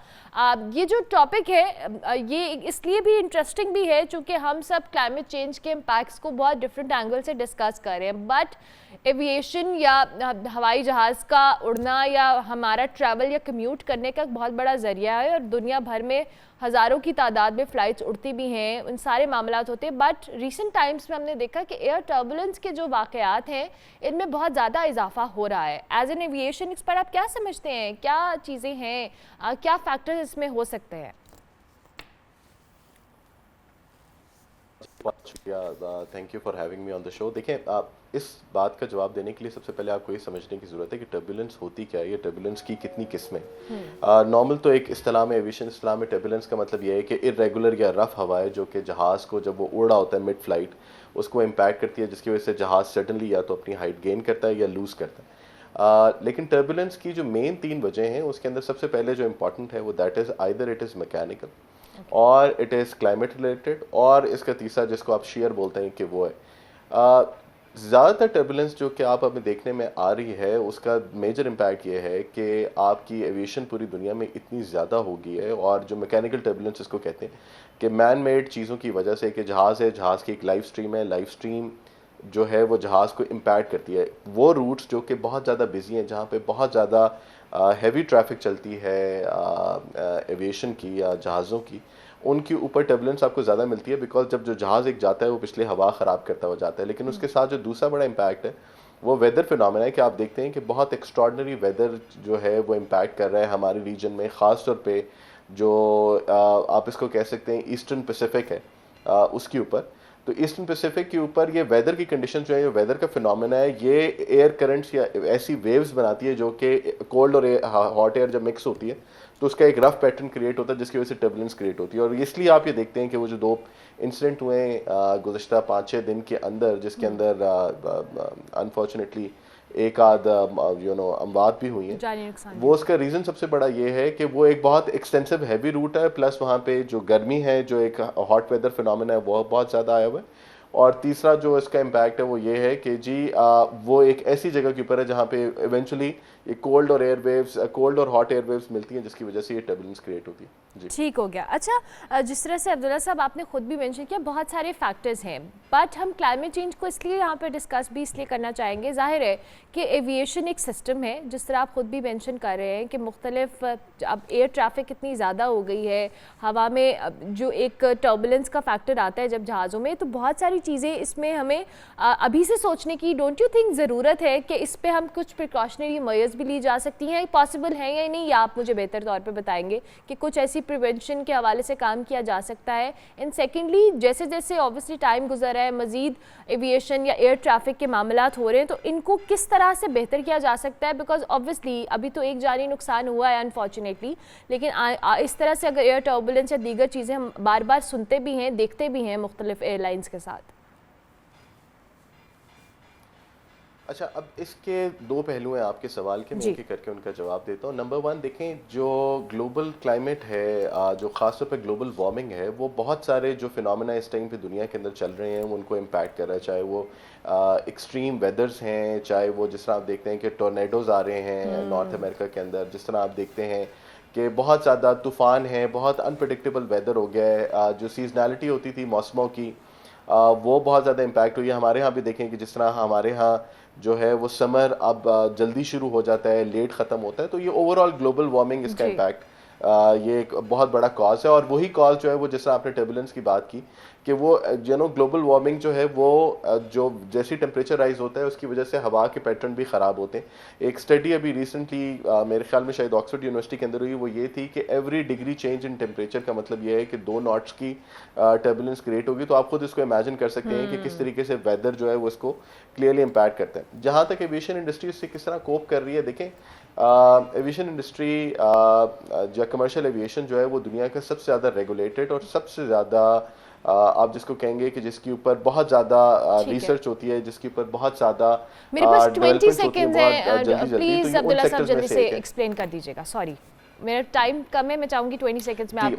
ये जो टॉपिक है ये इसलिए भी इंटरेस्टिंग भी है चूँकि हम सब क्लाइमेट चेंज के इम्पैक्ट्स को बहुत डिफरेंट एंगल से डिस्कस कर रहे हैं। बट एविएशन या हवाई जहाज़ का उड़ना या हमारा ट्रैवल या कम्यूट करने का बहुत बड़ा ज़रिया है और दुनिया भर में हज़ारों की तादाद में फ़्लाइट्स उड़ती भी हैं, उन सारे मामलात होते हैं। बट रीसेंट टाइम्स में हमने देखा कि एयर टर्बुलेंस के जो वाक़यात हैं इनमें बहुत ज़्यादा इजाफा हो रहा है। एज एन एविएशन एक्सपर्ट आप क्या समझते हैं, क्या चीज़ें हैं, क्या फैक्टर्स इसमें हो सकते हैं? बहुत शुक्रिया, thank you for having me on the show. देखें, आप इस बात का जवाब देने के लिए सबसे पहले आपको ये समझने की ज़रूरत है कि टर्बुलेंस होती क्या है, ये टर्बुलेंस की कितनी किस्में। नॉर्मल तो एक इस्तेलाह में, एविएशन इस्तेलाह में टर्बुलेंस का मतलब ये है कि इर्रेगुलर या रफ हवाएं जो कि जहाज़ को जब वो उड़ रहा होता है मिड फ्लाइट, उसको इम्पैक्ट करती है, जिसकी वजह से जहाज़ सडनली या तो अपनी हाइट गेन करता है या लूज़ करता है। लेकिन टर्बुलेंस की जो मेन 3 वजह हैं उसके अंदर सबसे पहले जो इंपॉर्टेंट है वो that is either it is mechanical और इट इज़ क्लाइमेट रिलेटेड, और इसका तीसरा जिसको आप शेयर बोलते हैं कि वो है ज़्यादातर टर्बुलेंस जो कि आप हमें देखने में आ रही है, उसका मेजर इम्पैक्ट ये है कि आपकी एविएशन पूरी दुनिया में इतनी ज़्यादा हो गई है। और जो मैकेनिकल टर्बुलेंस इसको कहते हैं कि मैन मेड चीज़ों की वजह से, कि जहाज़ है, जहाज़ की एक लाइव स्ट्रीम है, लाइव स्ट्रीम जो है वो जहाज़ को इम्पैक्ट करती है। वो रूट्स जो कि बहुत ज़्यादा बिजी हैं, जहाँ पे बहुत ज़्यादा हैवी ट्रैफिक चलती है एविएशन की या जहाज़ों की, उनके ऊपर टर्बुलेंस आपको ज़्यादा मिलती है, बिकॉज जब जो जहाज़ एक जाता है वो पिछले हवा ख़राब करता हुआ जाता है। लेकिन उसके साथ जो दूसरा बड़ा इम्पैक्ट है वो वेदर फिनोमेना है कि आप देखते हैं कि बहुत एक्स्ट्रॉर्डनरी वेदर जो है वो इम्पैक्ट कर रहा है हमारे रीजन में, ख़ास तौर पे जो आप इसको कह सकते हैं ईस्टर्न पैसिफिक है, उसके ऊपर। तो ईस्टर्न पैसिफिक के ऊपर ये वेदर की कंडीशन जो है, ये वेदर का फिनोमेना है, ये एयर करंट्स या ऐसी वेव्स बनाती है जो कि कोल्ड और हॉट एयर जब मिक्स होती है तो उसका एक रफ पैटर्न क्रिएट होता है, जिसकी वजह से टर्बुलेंस क्रिएट होती है। और इसलिए आप ये देखते हैं कि वो जो 2 इंसिडेंट हुए गुज़श्ता 5-6 दिन के अंदर, जिसके अंदर अनफॉर्चुनेटली एक आध अमवात भी हुई हैं, वो उसका रीज़न सबसे बड़ा ये है कि वो एक बहुत एक्सटेंसिव हैवी रूट है, प्लस वहाँ पे जो गर्मी है, जो एक हॉट वेदर फिनोमेना है, वो बहुत ज़्यादा आया हुआ है। और तीसरा जो इसका इम्पैक्ट है वो ये है कि जी वो एक ऐसी जगह के ऊपर है जहाँ पे इवेंचुअली ये कोल्ड और हॉट एयरवेव्स मिलती हैं, जिसकी वजह से ये टर्बुलेंस क्रिएट होती है। जी ठीक हो गया। अच्छा, जिस तरह से अब्दुल्ला साहब आपने खुद भी मेंशन किया, बहुत सारे फैक्टर्स हैं, बट हम क्लाइमेट चेंज को इसलिए यहाँ पे डिस्कस भी इसलिए करना चाहेंगे, जाहिर है कि एविएशन एक सिस्टम है, जिस तरह आप खुद भी मेंशन कर रहे हैं कि मुख्तलिफ अब एयर ट्रैफिक इतनी ज़्यादा हो गई है, हवा में जो एक टर्बुलेंस का फैक्टर आता है जब जहाज़ों में, तो बहुत सारी चीज़ें इसमें हमें अभी से सोचने की डोंट यू थिंक ज़रूरत है कि इस पर हम कुछ प्रिकॉशनरी मेजर्स भी ली जा सकती हैं, पॉसिबल है या नहीं, या आप मुझे बेहतर तौर पर बताएंगे कि कुछ ऐसी प्रिवेंशन के हवाले से काम किया जा सकता है। एंड सेकेंडली, जैसे जैसे ऑब्वियसली टाइम गुजर रहा है, मज़ीद एविएशन या एयर ट्रैफिक के मामलात हो रहे हैं, तो इनको किस तरह से बेहतर किया जा सकता है? बिकॉज ऑब्वियसली अभी तो एक जानी नुकसान हुआ है अनफॉर्चुनेटली, लेकिन इस तरह से अगर एयर टर्बुलेंस या दीगर चीज़ें हम बार बार सुनते भी हैं, देखते भी हैं मुख्तलिफ एयरलाइंस के साथ। अच्छा, अब इसके दो पहलू हैं आपके सवाल के, मैं एक एक करके उनका जवाब देता हूँ। नंबर वन, देखें जो ग्लोबल क्लाइमेट है, जो ख़ासतौर पे ग्लोबल वार्मिंग है, वो बहुत सारे जो फिनोमेना इस टाइम पे दुनिया के अंदर चल रहे हैं वो उनको इम्पैक्ट कर रहा है, चाहे वो एक्सट्रीम वेदर्स हैं, चाहे वो जिस तरह आप देखते हैं कि टोर्नेडोज़ आ रहे हैं नॉर्थ अमेरिका के अंदर, जिस तरह आप देखते हैं कि बहुत ज़्यादा तूफ़ान है, बहुत अनप्रडिक्टेबल वेदर हो गया है, जो सीजनैलिटी होती थी मौसमों की वो बहुत ज़्यादा इम्पैक्ट हुई है। हमारे यहाँ भी देखें कि जिस तरह हमारे यहाँ जो है वो समर अब जल्दी शुरू हो जाता है, लेट ख़त्म होता है, तो ये ओवरऑल ग्लोबल वार्मिंग इसका इम्पैक्ट ये एक बहुत बड़ा कॉज है। और वही कॉज जो है वो जिस तरह आपने टर्बुलेंस की बात की कि वो ग्लोबल वार्मिंग जो है वो जो जैसी टेम्परेचर राइज होता है उसकी वजह से हवा के पैटर्न भी ख़राब होते हैं। एक स्टडी अभी रिसेंटली मेरे ख्याल में शायद ऑक्सफोर्ड यूनिवर्सिटी के अंदर हुई, वो ये थी कि every degree change in temperature का मतलब ये है कि 2 नॉट्स की टर्बुलेंस क्रिएट होगी। तो आप खुद इसको इमेजिन कर सकते हैं कि किस तरीके से वेदर जो है वो इसको क्लियरली इम्पैक्ट करता है। जहाँ तक एविएशन इंडस्ट्री इससे किस तरह कोप कर रही है, देखें एविएशन इंडस्ट्री जो कमर्शियल एविएशन जो है वो दुनिया का सबसे ज़्यादा रेगुलेटेड और सबसे ज़्यादा आप जिसको कहेंगे कि जिसके ऊपर बहुत ज़्यादा रिसर्च होती है, जिसके ऊपर बहुत ज़्यादा मेरे पास 20 सेकंड्स हैं, प्लीज अब्दुल्ला साहब जल्दी से एक्सप्लेन कर दीजिएगा। सॉरी मेरा टाइम कम है, मैं चाहूँगी 20 सेकंड्स में आप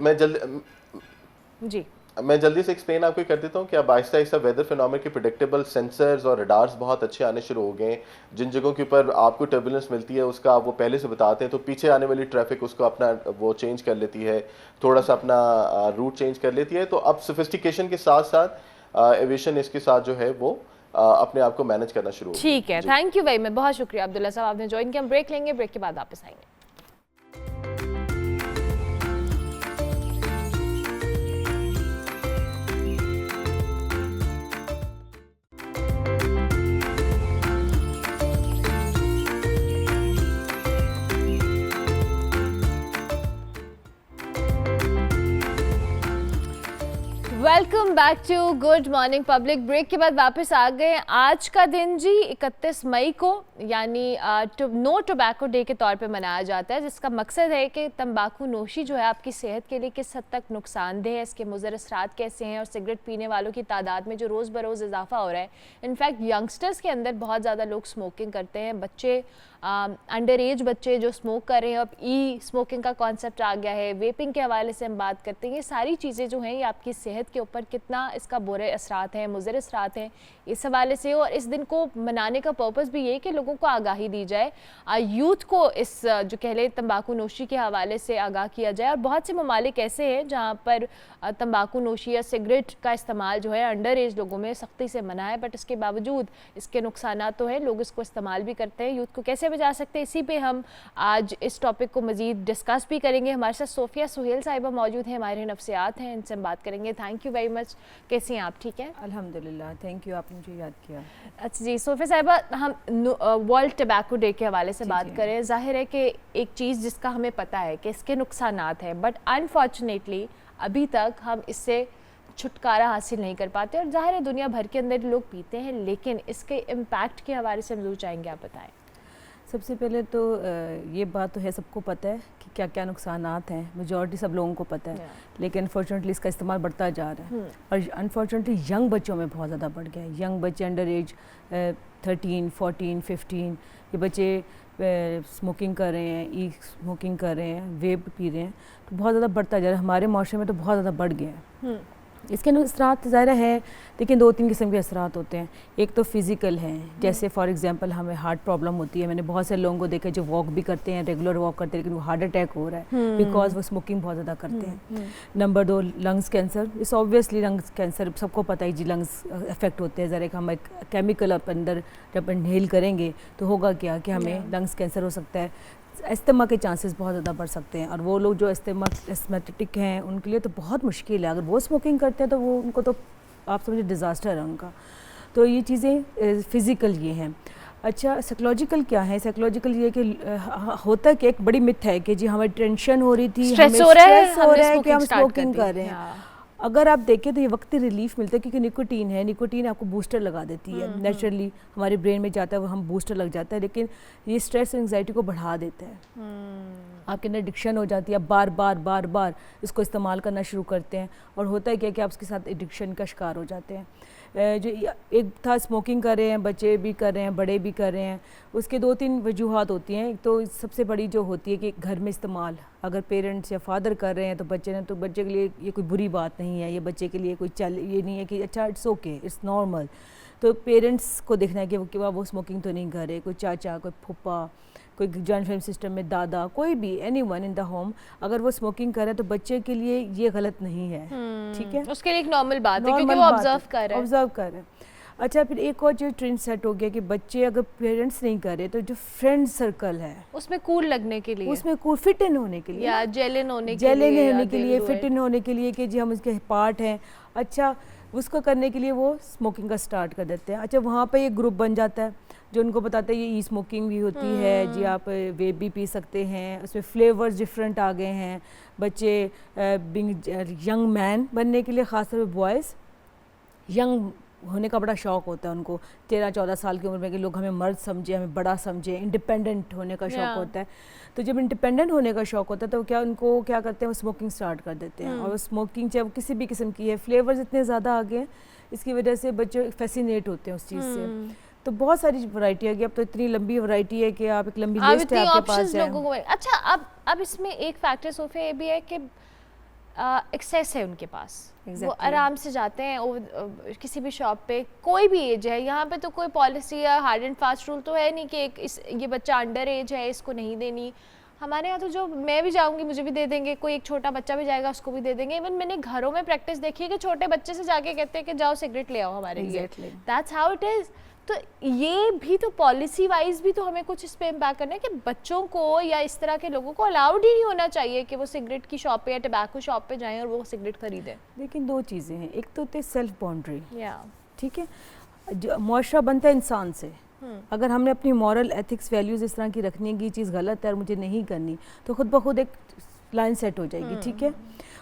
मैं जल्दी से एक्सप्लेन आपको कर देता हूँ कि अब आहिस्ता आहिस्ता वेदर फिनोमेना के प्रेडिक्टेबल सेंसर्स और रडार्स बहुत अच्छे आने शुरू हो गए हैं। जिन जगहों के ऊपर आपको टर्बुलेंस मिलती है उसका आप वो पहले से बताते हैं, तो पीछे आने वाली ट्रैफिक उसको अपना वो चेंज कर लेती है, थोड़ा सा अपना रूट चेंज कर लेती है। तो अब सोफिस्टिकेशन के साथ साथ एविएशन इसके साथ जो है वो अपने आप को मैनेज करना शुरू हो। ठीक है, थैंक यू भाई, मैं बहुत शुक्रिया अब्दुल्ला साहब, आपने ज्वाइन किया। हम ब्रेक लेंगे, ब्रेक के बाद वापस आएंगे। Welcome back to good morning public. Break के बाद वापस आ गए। आज का दिन जी 31 मई को यानी नो टोबैको डे के तौर पे मनाया जाता है, जिसका मकसद है कि तंबाकू नोशी जो है आपकी सेहत के लिए किस हद तक नुकसानदेह है, इसके मुज़र असरात कैसे हैं, और सिगरेट पीने वालों की तादाद में जो रोज़ बरोज़ इजाफा हो रहा है। इनफैक्ट यंगस्टर्स के अंदर बहुत ज़्यादा लोग स्मोकिंग करते हैं, बच्चे अंडर एज बच्चे जो स्मोक कर रहे हैं, अब ई स्मोकिंग का कॉन्सेप्ट आ गया है, वेपिंग के हवाले से हम बात करते हैं। ये सारी चीज़ें जो हैं ये आपकी सेहत के ऊपर कितना इसका बुरे असरात हैं, मुज़र असरात हैं, इस हवाले से। और इस दिन को मनाने का पर्पस भी ये कि लोगों को आगाही दी जाए, यूथ को इस जो कह लें तंबाकू नोशी के हवाले से आगाह किया जाए। और बहुत से ममालिक ऐसे हैं जहाँ पर तंबाकू नोशी या सिगरेट का इस्तेमाल जो है अंडर एज लोगों में सख्ती से मना है, बट इसके बावजूद इसके नुकसान तो हैं, लोग इसको इस्तेमाल भी करते हैं। यूथ को कैसे बचा सकते हैं, इसी पे हम आज इस टॉपिक को मज़ीद डिस्कस भी करेंगे। हमारे साथ सोफिया सुहेल साहिबा मौजूद हैं, हमारे नफ्सियात हैं, इनसे हम बात करेंगे। Thank you very much. कैसी हैं आप? ठीक है अल्हम्दुलिल्लाह, थैंक यू, आपने मुझे याद किया। अच्छा जी, सोफिया साहिबा, हम वर्ल्ड टबैको डे के हवाले से बात करें। जाहिर है कि एक चीज़ जिसका हमें पता है कि इसके नुकसानात हैं, बट अनफॉर्चुनेटली अभी तक हम इससे छुटकारा हासिल नहीं कर पाते। और जाहिर है दुनिया भर के अंदर लोग पीते हैं, लेकिन इसके इम्पैक्ट के हवाले से हम जरूर चाहेंगे आप बताएं। सबसे पहले तो ये बात तो है, सबको पता है कि क्या क्या नुकसानात हैं, मेजॉरिटी सब लोगों को पता है, लेकिन अनफॉर्चुनेटली इसका इस्तेमाल बढ़ता जा रहा है। और अनफॉर्चुनेटली यंग बच्चों में बहुत ज़्यादा बढ़ गया है। यंग बच्चे अंडर एज 13, 14, 15 ये बच्चे स्मोकिंग कर रहे हैं, ई स्मोकिंग कर रहे हैं, वेप पी रहे हैं, तो बहुत ज़्यादा बढ़ता जा रहा है। हमारे माशरे में तो बहुत ज़्यादा बढ़ गया है। इसके असरात ज़ाहिर है, लेकिन 2-3 किस्म के असरात होते हैं। एक तो फिज़िकल हैं, जैसे फॉर एग्जांपल हमें हार्ट प्रॉब्लम होती है। मैंने बहुत से लोगों को देखा जो वॉक भी करते हैं, रेगुलर वॉक करते हैं, लेकिन वो हार्ट अटैक हो रहा है बिकॉज वो स्मोकिंग बहुत ज़्यादा करते हैं। Number 2 lungs cancer. इस ऑब्वियसली लंग्स कैंसर सबको पता है जी, लंग्स अफेक्ट होते हैं। ज़रा हम एक केमिकल अंदर जब इनहेल करेंगे तो होगा क्या कि हमें लंग्स कैंसर हो सकता है। अस्थमा के चांसेस बहुत ज़्यादा बढ़ सकते हैं, और वो लोग जो एस्थमेटिक हैं उनके लिए तो बहुत मुश्किल है। अगर वो स्मोकिंग करते हैं तो वो उनको तो आप समझिए डिज़ास्टर है उनका। तो ये चीज़ें फ़िज़िकल ये हैं। अच्छा, साइकोलॉजिकल क्या है? साइकोलॉजिकल ये कि होता है कि एक बड़ी मिथ है कि जी हमें टेंशन हो रही थी, स्ट्रेस हमें हो रहा है, स्ट्रेस हो रहा है कि हम स्टार्ट स्मोकिंग कर रहे हैं। अगर आप देखें तो ये वक्ती रिलीफ मिलता है, क्योंकि निकोटीन है, निकोटीन आपको बूस्टर लगा देती है, नेचुरली हमारे ब्रेन में जाता है, वो हम बूस्टर लग जाता है, लेकिन ये स्ट्रेस और एंग्जाइटी को बढ़ा देता है। आपके अंदर एडिक्शन हो जाती है, आप बार बार इसको इस्तेमाल करना शुरू करते हैं, और होता है क्या कि आप उसके साथ एडिक्शन का शिकार हो जाते हैं। जो एक था स्मोकिंग कर रहे हैं, बच्चे भी कर रहे हैं, बड़े भी कर रहे हैं, उसके 2-3 वजूहात होती हैं। एक तो सबसे बड़ी जो होती है कि घर में इस्तेमाल, अगर पेरेंट्स या फादर कर रहे हैं तो बच्चे ने, तो बच्चे के लिए ये कोई बुरी बात नहीं है, ये बच्चे के लिए कोई ये नहीं है कि अच्छा इट्स ओके, इट्स नॉर्मल। तो पेरेंट्स को देखना है कि वो स्मोकिंग तो नहीं कर रहे, कोई चाचा, कोई फूफा, कोई जॉइंट फैमिली सिस्टम में दादा, कोई भी एनीवन इन द होम, अगर वो स्मोकिंग कर रहे हैं तो बच्चे के लिए ये गलत नहीं है। ठीक है, उसके लिए एक नॉर्मल बात है, क्योंकि वो ऑब्जर्व कर रहे हैं। अच्छा, फिर एक और जो ट्रेंड सेट हो गया कि बच्चे अगर पेरेंट्स नहीं करे तो जो फ्रेंड सर्कल है उसमें कूल लगने के लिए, उसमें कूल फिट इन होने के लिए, या जेलिन होने के लिए फिट इन होने के लिए कि जी हम उसके पार्ट हैं। अच्छा, उसको करने के लिए वो स्मोकिंग का स्टार्ट कर देते हैं। अच्छा, वहाँ पे एक ग्रुप बन जाता है जो उनको बताता है ये ई स्मोकिंग भी होती है जी, आप वेब भी पी सकते हैं, उसमें फ्लेवर्स डिफरेंट आ गए हैं। बच्चे यंग मैन बनने के लिए, ख़ासतौर पर बॉयज़ यंग होने का बड़ा शौक़ होता है उनको, 13-14 साल की उम्र में कि लोग हमें मर्द समझे, हमें बड़ा समझे, इंडिपेंडेंट होने का शौक़ होता है। तो जब इंडिपेंडेंट होने का शौक़ होता है तो उनको क्या करते हैं, वो स्मोकिंग स्टार्ट कर देते हैं। और वो स्मोकिंग चाहे वो किसी भी किस्म की है, फ्लेवर्स इतने ज़्यादा आ गए हैं, इसकी वजह से बच्चे फैसिनेट होते हैं उस चीज़ से। तो बहुत सारी वैरायटी है, अब तो इतनी लंबी वैरायटी है कि आप एक लंबी लिस्ट है आपके पास है। अच्छा, अब इसमें एक फैक्टर सोफिया ये भी है कि एक्सेस है उनके पास, वो आराम से जाते हैं किसी भी शॉप पे, कोई भी एज है। यहाँ पे तो कोई पॉलिसी या हार्ड एंड फास्ट रूल तो है नहीं कि ये बच्चा अंडर एज है, इसको नहीं देनी। हमारे यहाँ तो जो मैं भी जाऊँगी मुझे भी दे देंगे, कोई एक छोटा बच्चा भी जाएगा उसको भी दे देंगे। इवन मैंने घरों में प्रैक्टिस देखी है कि छोटे बच्चे से जाके कहते हैं कि जाओ सिगरेट ले आओ हमारे लिए। That's how it is. तो ये भी तो पॉलिसी वाइज भी तो हमें कुछ इस पे इम्पैक्ट करना है कि बच्चों को या इस तरह के लोगों को अलाउड ही नहीं होना चाहिए कि वो सिगरेट की शॉप पे या टबैको शॉप पे जाएं और वो सिगरेट खरीदें। लेकिन 2 चीज़ें हैं, एक तो होती है सेल्फ बाउंड्री, ठीक है, जो मुआशरा बनता है इंसान से। अगर हमने अपनी मॉरल एथिक्स वैल्यूज़ इस तरह की रखनी है कि चीज़ गलत है और मुझे नहीं करनी, तो खुद ब खुद एक लाइन सेट हो जाएगी। ठीक है,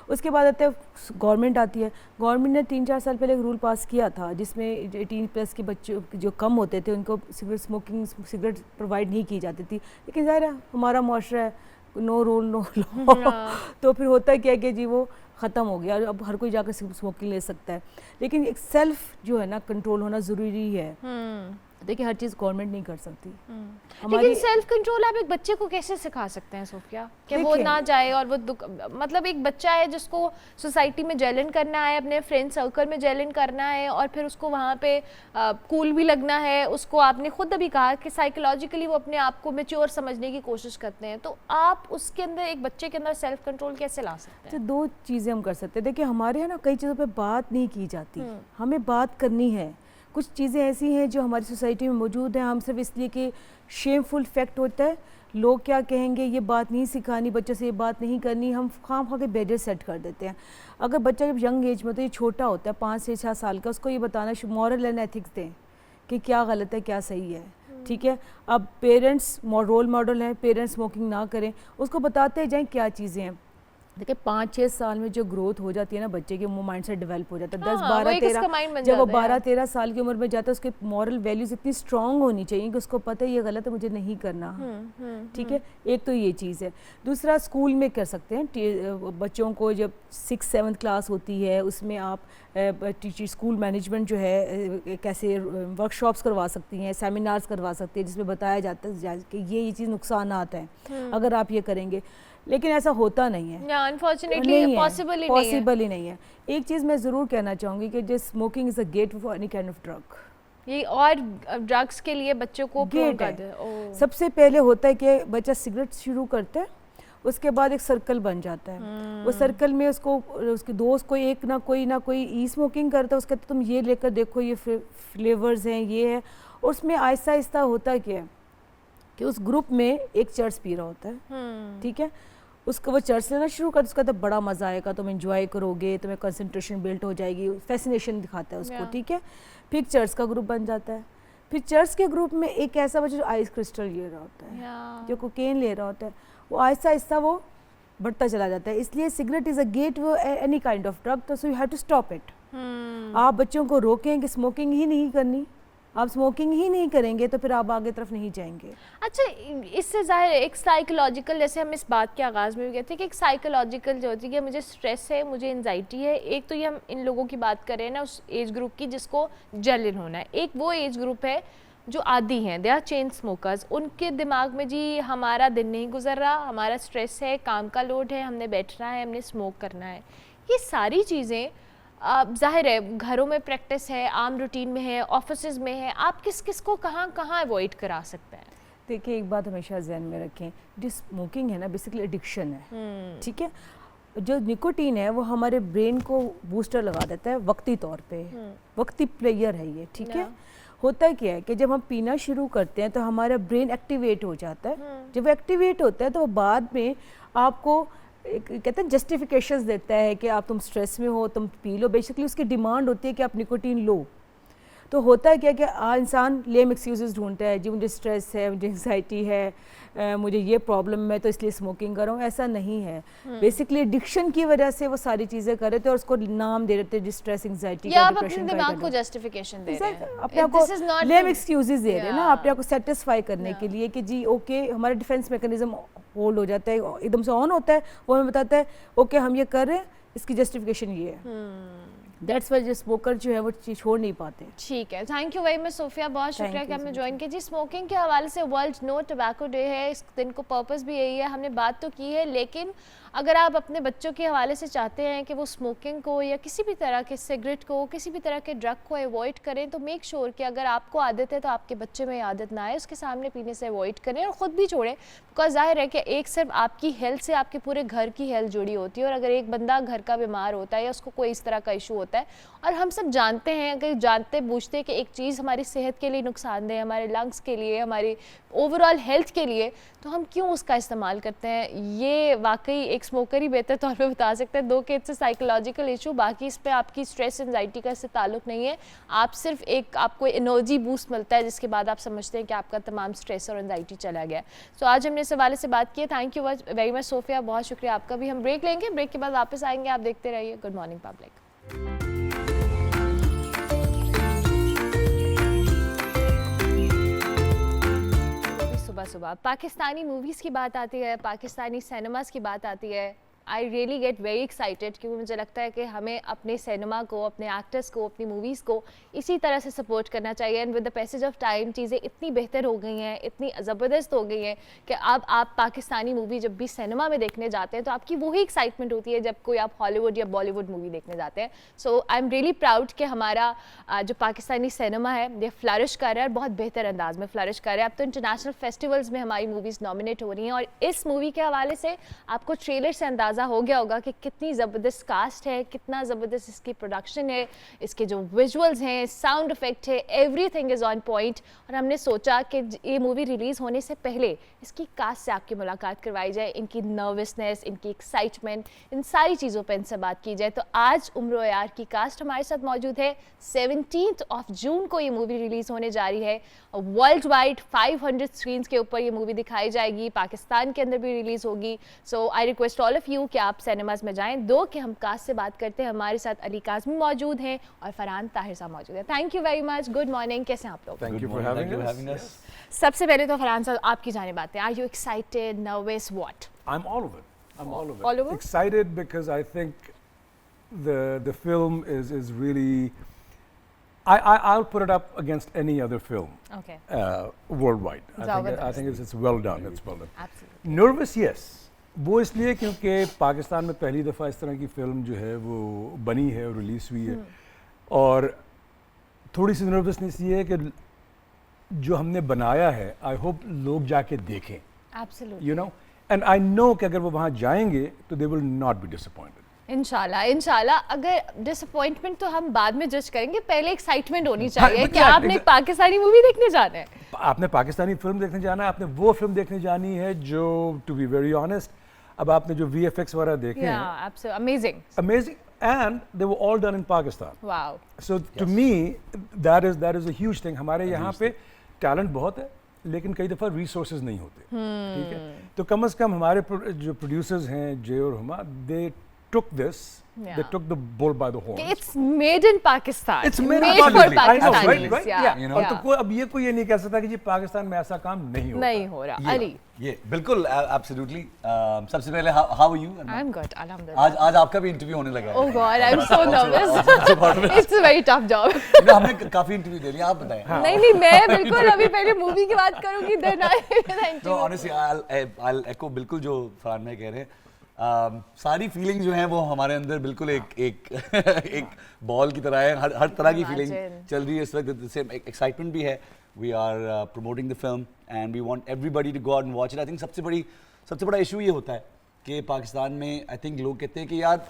उसके बाद आते हैं गवर्नमेंट आती है। गवर्नमेंट ने 3-4 साल पहले एक रूल पास किया था जिसमें 18+ के बच्चों जो कम होते थे उनको सिगरेट प्रोवाइड नहीं की जाती थी। लेकिन ज़ाहिर है हमारा मुआशरा है, नो रूल नो लॉ, तो फिर होता क्या है कि जी वो ख़त्म हो गया, अब हर कोई जाकर स्मोकिंग ले सकता है। लेकिन एक सेल्फ जो है ना कंट्रोल होना ज़रूरी है। देखिए हर चीज़ गवर्नमेंट नहीं कर सकती। लेकिन सेल्फ कंट्रोल आप एक बच्चे को कैसे सिखा सकते हैं सोफिया कि वो ना जाए और वो मतलब एक बच्चा है जिसको सोसाइटी में जेल इन करना है, अपने फ्रेंड सर्कल में जेल इन करना है, और फिर उसको वहाँ पे कूल भी लगना है। उसको आपने खुद अभी कहा कि साइकोलॉजिकली वो अपने आप को मैच्योर समझने की कोशिश करते हैं, तो आप उसके अंदर एक बच्चे के अंदर सेल्फ कंट्रोल कैसे ला सकते हैं? तो 2 चीज़ें हम कर सकते हैं। देखिए हमारे यहाँ ना कई चीज़ों पर बात नहीं की जाती, हमें बात करनी है। कुछ चीज़ें ऐसी हैं जो हमारी सोसाइटी में मौजूद हैं, हम सिर्फ इसलिए कि शेमफुल फैक्ट होता है, लोग क्या कहेंगे, ये बात नहीं सिखानी बच्चों से, ये बात नहीं करनी, हम खाम खा के बैरियर सेट कर देते हैं। अगर बच्चा जब यंग एज में, तो ये छोटा होता है 5 से 6 साल का, उसको ये बताना मॉरल एंड एथिक्स दें कि क्या गलत है क्या सही है। ठीक है, अब पेरेंट्स रोल मॉडल हैं, पेरेंट्स स्मोकिंग ना करें, उसको बताते जाएँ क्या चीज़ें हैं। देखिए 5-6 साल में जो ग्रोथ हो जाती है ना बच्चे के, वो माइंड सेट डेवलप हो जाता है। 10-12-13 जब वो 12-13 साल की उम्र में जाता है, उसके मॉरल वैल्यूज इतनी स्ट्रांग होनी चाहिए कि उसको पता है ये गलत है, मुझे नहीं करना। ठीक है, एक तो ये चीज़ है। दूसरा स्कूल में कर सकते हैं, बच्चों को जब 6-7 क्लास होती है उसमें आप टीचर स्कूल मैनेजमेंट जो है कैसे वर्कशॉप्स करवा सकती हैं, सेमिनार्स करवा सकती हैं जिसमें बताया जाता है कि ये चीज़ नुकसानात हैं अगर आप ये करेंगे। लेकिन ऐसा होता नहीं है, अनफॉर्चुनेटली पॉसिबल ही नहीं है। पॉसिबल ही नहीं है। एक चीज़ मैं ज़रूर कहना चाहूँगी कि जो smoking is a get for any kind of drug, ये और ड्रग्स के लिए बच्चों को प्रोन गेट कर है। दे। ओह। सबसे पहले होता है कि बच्चा सिगरेट शुरू करता है, उसके बाद एक सर्कल बन जाता है। वो सर्कल में उसको उसके दोस्त कोई एक ना कोई ई स्मोकिंग करता है, उसके तुम ये लेकर देखो, ये फ्लेवर्स हैं, ये है। और उसमें आहिस्ता आहिस्ता होता क्या है कि उस ग्रुप में एक चर्च पी रहा होता है, ठीक है, उसको वो चर्च लेना शुरू कर, उसका तो बड़ा मज़ा आएगा, तुम एंजॉय करोगे, तुम्हें कंसंट्रेशन बिल्ड हो जाएगी, फैसिनेशन दिखाता है उसको, ठीक है। फिर चर्च का ग्रुप बन जाता है, फिर चर्च के ग्रुप में एक ऐसा बच्चा जो आइस क्रिस्टल ले रहा होता है, जो कोकेन ले रहा होता है, वो आहिस्ता आहिस्ता वो बढ़ता चला जाता है। इसलिए cigarette is a gateway any kind of drug, तो so you have to stop it. आप बच्चों को रोकें कि स्मोकिंग ही नहीं करनी, आप स्मोकिंग ही नहीं करेंगे तो फिर आप आगे तरफ नहीं जाएंगे। अच्छा, इससे जाहिर है एक साइकोलॉजिकल, जैसे हम इस बात के आगाज़ में भी कहते हैं कि एक साइकोलॉजिकल जो होती है, मुझे स्ट्रेस है, मुझे एंजाइटी है। एक तो ये हम इन लोगों की बात कर रहे हैं ना, उस एज ग्रुप की जिसको जलन होना है। एक वो एज ग्रुप है जो आदी हैं, दे आर चेन स्मोकर्स। उनके दिमाग में जी हमारा दिन नहीं गुजर रहा, हमारा स्ट्रेस है, काम का लोड है, हमने बैठना है, हमने स्मोक करना है। ये सारी चीज़ें ज़ाहिर है घरों में प्रैक्टिस है, आम रूटीन में है, ऑफिसेज में है, आप किस किस को कहाँ कहाँ अवॉइड करा सकते हैं? देखिए, एक बात हमेशा जहन में रखें, जो स्मोकिंग है ना बेसिकली एडिक्शन है, ठीक है। जो निकोटीन है वो हमारे ब्रेन को बूस्टर लगा देता है वक्ती तौर पे, वक्ती प्लेयर है ये, ठीक है। होता क्या है कि जब हम पीना शुरू करते हैं तो हमारा ब्रेन एक्टिवेट हो जाता है। जब वो एक्टिवेट होता है तो वो बाद में आपको कहते हैं जस्टिफिकेशंस देता है कि आप तुम स्ट्रेस में हो, तुम पी लो। बेसिकली उसकी डिमांड होती है कि आप निकोटीन लो। तो होता है क्या कि इंसान लेम एक्सक्यूजेस ढूंढता है, जी मुझे स्ट्रेस है, मुझे एंजाइटी है, मुझे ये प्रॉब्लम है तो इसलिए स्मोकिंग कर रहा हूँ। ऐसा नहीं है। बेसिकली एडिक्शन की वजह से वो सारी चीज़ें कर रहे थे और उसको नाम दे रहे थे स्ट्रेस, एंजाइटी का, डिप्रेशन का। दिमाग को जस्टिफिकेशन दे रहे हैं, अपने आप को लेम एक्सक्यूजेस दे रहे हैं ना, अपने आप को सेटिस्फाई करने के लिए कि जी ओके, हमारा डिफेंस मैकेनिज्म होल्ड हो जाता है, एकदम से ऑन होता है, वो हमें बताता है ओके हम ये कर रहे हैं, इसकी जस्टिफिकेशन ये है। दैट्स वाई जो स्मोकर जो है वो चीज़ छोड़ नहीं पाते। ठीक है, thank you very much Sophia, बहुत शुक्रिया कि हमने ज्वाइन किया। जी, स्मोकिंग के हवाले से वर्ल्ड नो टोबैको डे है, इस दिन को पर्पस भी यही है। हमने बात तो की है, लेकिन अगर आप अपने बच्चों के हवाले से चाहते हैं कि वो स्मोकिंग को या किसी भी तरह के सिगरेट को, किसी भी तरह के ड्रग को अवॉइड करें, तो मेक श्योर कि अगर आपको आदत है तो आपके बच्चे में आदत ना आए, उसके सामने पीने से अवॉइड करें और ख़ुद भी छोड़ें। बिकॉज जाहिर है कि एक सिर्फ आपकी हेल्थ से आपके पूरे घर की हेल्थ जुड़ी होती है, और अगर एक बंदा घर का बीमार होता है या उसको कोई इस तरह का इशू होता है, और हम सब जानते हैं, अगर जानते बूझते कि एक चीज़ हमारी सेहत के लिए नुकसानदेह है, हमारे लंग्स के लिए, हमारी ओवरऑल हेल्थ के लिए, तो हम क्यों उसका इस्तेमाल करते हैं? ये वाकई एक स्मोकर ही बेहतर तौर पे बता सकते हैं। दो कि इट्स साइकोलॉजिकल इशू, बाकी इस पे आपकी स्ट्रेस एंजाइटी का इससे ताल्लुक नहीं है। आप सिर्फ एक आपको एनर्जी बूस्ट मिलता है जिसके बाद आप समझते हैं कि आपका तमाम स्ट्रेस और एंजाइटी चला गया। सो आज हमने इस हवाले से बात की है। Thank you very much Sophia, बहुत शुक्रिया आपका भी। हम ब्रेक लेंगे, ब्रेक के बाद वापस आएंगे, आप देखते रहिए गुड मॉर्निंग पब्लिक। सुबह सुबह पाकिस्तानी मूवीज़ की बात आती है, पाकिस्तानी सिनेमास की बात आती है, I really get very excited, क्योंकि मुझे लगता है कि हमें अपने सिनेमा को, अपने एक्टर्स को, अपनी मूवीज़ को इसी तरह से सपोर्ट करना चाहिए। And with the passage of time चीज़ें इतनी बेहतर हो गई हैं, इतनी ज़बरदस्त हो गई हैं कि अब आप पाकिस्तानी मूवी जब भी सिनेमा में देखने जाते हैं तो आपकी वही एक्साइटमेंट होती है जब कोई आप हॉलीवुड या बॉलीवुड मूवी देखने जाते हैं। सो आई एम रियली प्राउड कि हमारा जो पाकिस्तानी सिनेमा है ये फ्लरिश कर रहा है, बहुत बेहतर अंदाज में फ्लरिश कर रहा है। अब तो इंटरनेशनल फेस्टिवल्स में हमारी मूवीज़ नॉमिनेट हो रही हैं, और इस मूवी के हवाले से आपको ट्रेलर से अंदाज़ा हो गया होगा कि कितनी ज़बरदस्त कास्ट है, कितना ज़बरदस्त इसकी प्रोडक्शन है, इसके जो विजुअल्स हैं, साउंड इफेक्ट है, एवरीथिंग इज़ ऑन पॉइंट। और हमने सोचा कि ये मूवी रिलीज़ होने से पहले इसकी कास्ट से आपकी मुलाकात करवाई जाए, इनकी नर्वसनेस, इनकी एक्साइटमेंट, इन सारी चीज़ों पर इनसे बात की जाए। तो आज उम्र यार की कास्ट हमारे साथ मौजूद है। 17 जून को ये मूवी रिलीज़ होने जा रही है। वर्ल्ड वाइड 500 स्क्रीन्स के ऊपर ये मूवी दिखाई जाएगी, पाकिस्तान के अंदर भी रिलीज़ होगी। So I request all of you कि आप सिनेमाज में जाएं। दो कि हम कास्ट से बात करते हैं, हमारे साथ अली काज़मी मौजूद हैं और फरहान ताहिर साहब मौजूद हैं। Thank you very much, good morning, कैसे हैं आप लोग? Thank you for having us. सबसे पहले तो फरहान साहब आपकी जानिब आते हैं। Are you excited, nervous, what? I'm all of it. I'm all of it. All of it? Excited because I think the film is really. I'll put it up against any other film Okay. worldwide. I Zabardast. think it's well done. It's well done. Absolutely. Nervous, yes. वो इसलिए क्योंकि पाकिस्तान में पहली दफ़ा इस तरह की film जो है वो बनी है और रिलीज़ हुई है, और थोड़ी सी नर्वसनेस ये है कि जो हमने बनाया है आई होप लोग जाके देखें, absolutely, you know, and I know कि अगर वो वहाँ जाएंगे तो they will not be disappointed. इंशाल्लाह इंशाल्लाह। अगर डिसअपॉइंटमेंट तो हम बाद में जज करेंगे, पहले एक्साइटमेंट होनी चाहिए कि आपने एक पाकिस्तानी मूवी देखने जाना है। आपने पाकिस्तानी फिल्म देखने जाना है, आपने वो फिल्म देखने जानी है जो, टू बी वेरी ऑनेस्ट, अब आपने जो VFX वगैरह देखे हैं, या absolutely amazing, amazing, and they were all done in Pakistan. Wow, So to me that is a huge thing. हमारे यहाँ पे टैलेंट बहुत है लेकिन कई दफ़ा रिसोर्सेज नहीं होते, ठीक है, तो कम से कम हमारे जो प्रोड्यूसर्स हैं जय और हुमा, दे took this, they Yeah. took the bull by the horns. It's made in Pakistan, It's made for for Pakistanis, right? yeah, Yeah. और तो कोई अब ये नहीं कह सकता कि जी पाकिस्तान में ऐसा काम नहीं होता। नहीं हो रहा। अली, ये बिल्कुल एब्सोल्युटली। सबसे पहले how are you? I am good, अल्हम्दुलिल्लाह। आज आपका भी इंटरव्यू होने लगा है। Oh God, I am so nervous, it's a very tough job. हमने काफी इंटरव्यू दे लिया, आप बताएं। नहीं मैं बिल्कुल अभी पहले मूवी की बात करूंगी, देन आई तो ऑनेस्टली I'll echo बिल्कुल जो फरहान भाई कह रहे हैं। सारी फीलिंग जो है वो हमारे अंदर बिल्कुल एक बॉल की तरह है, हर तरह की फीलिंग Imagine. चल रही है इस वक्त। सेम एक्साइटमेंट भी है, we are promoting the film and we want everybody to go out and watch it. I think सबसे बड़ा इशू ये होता है कि पाकिस्तान में आई थिंक लोग कहते हैं कि यार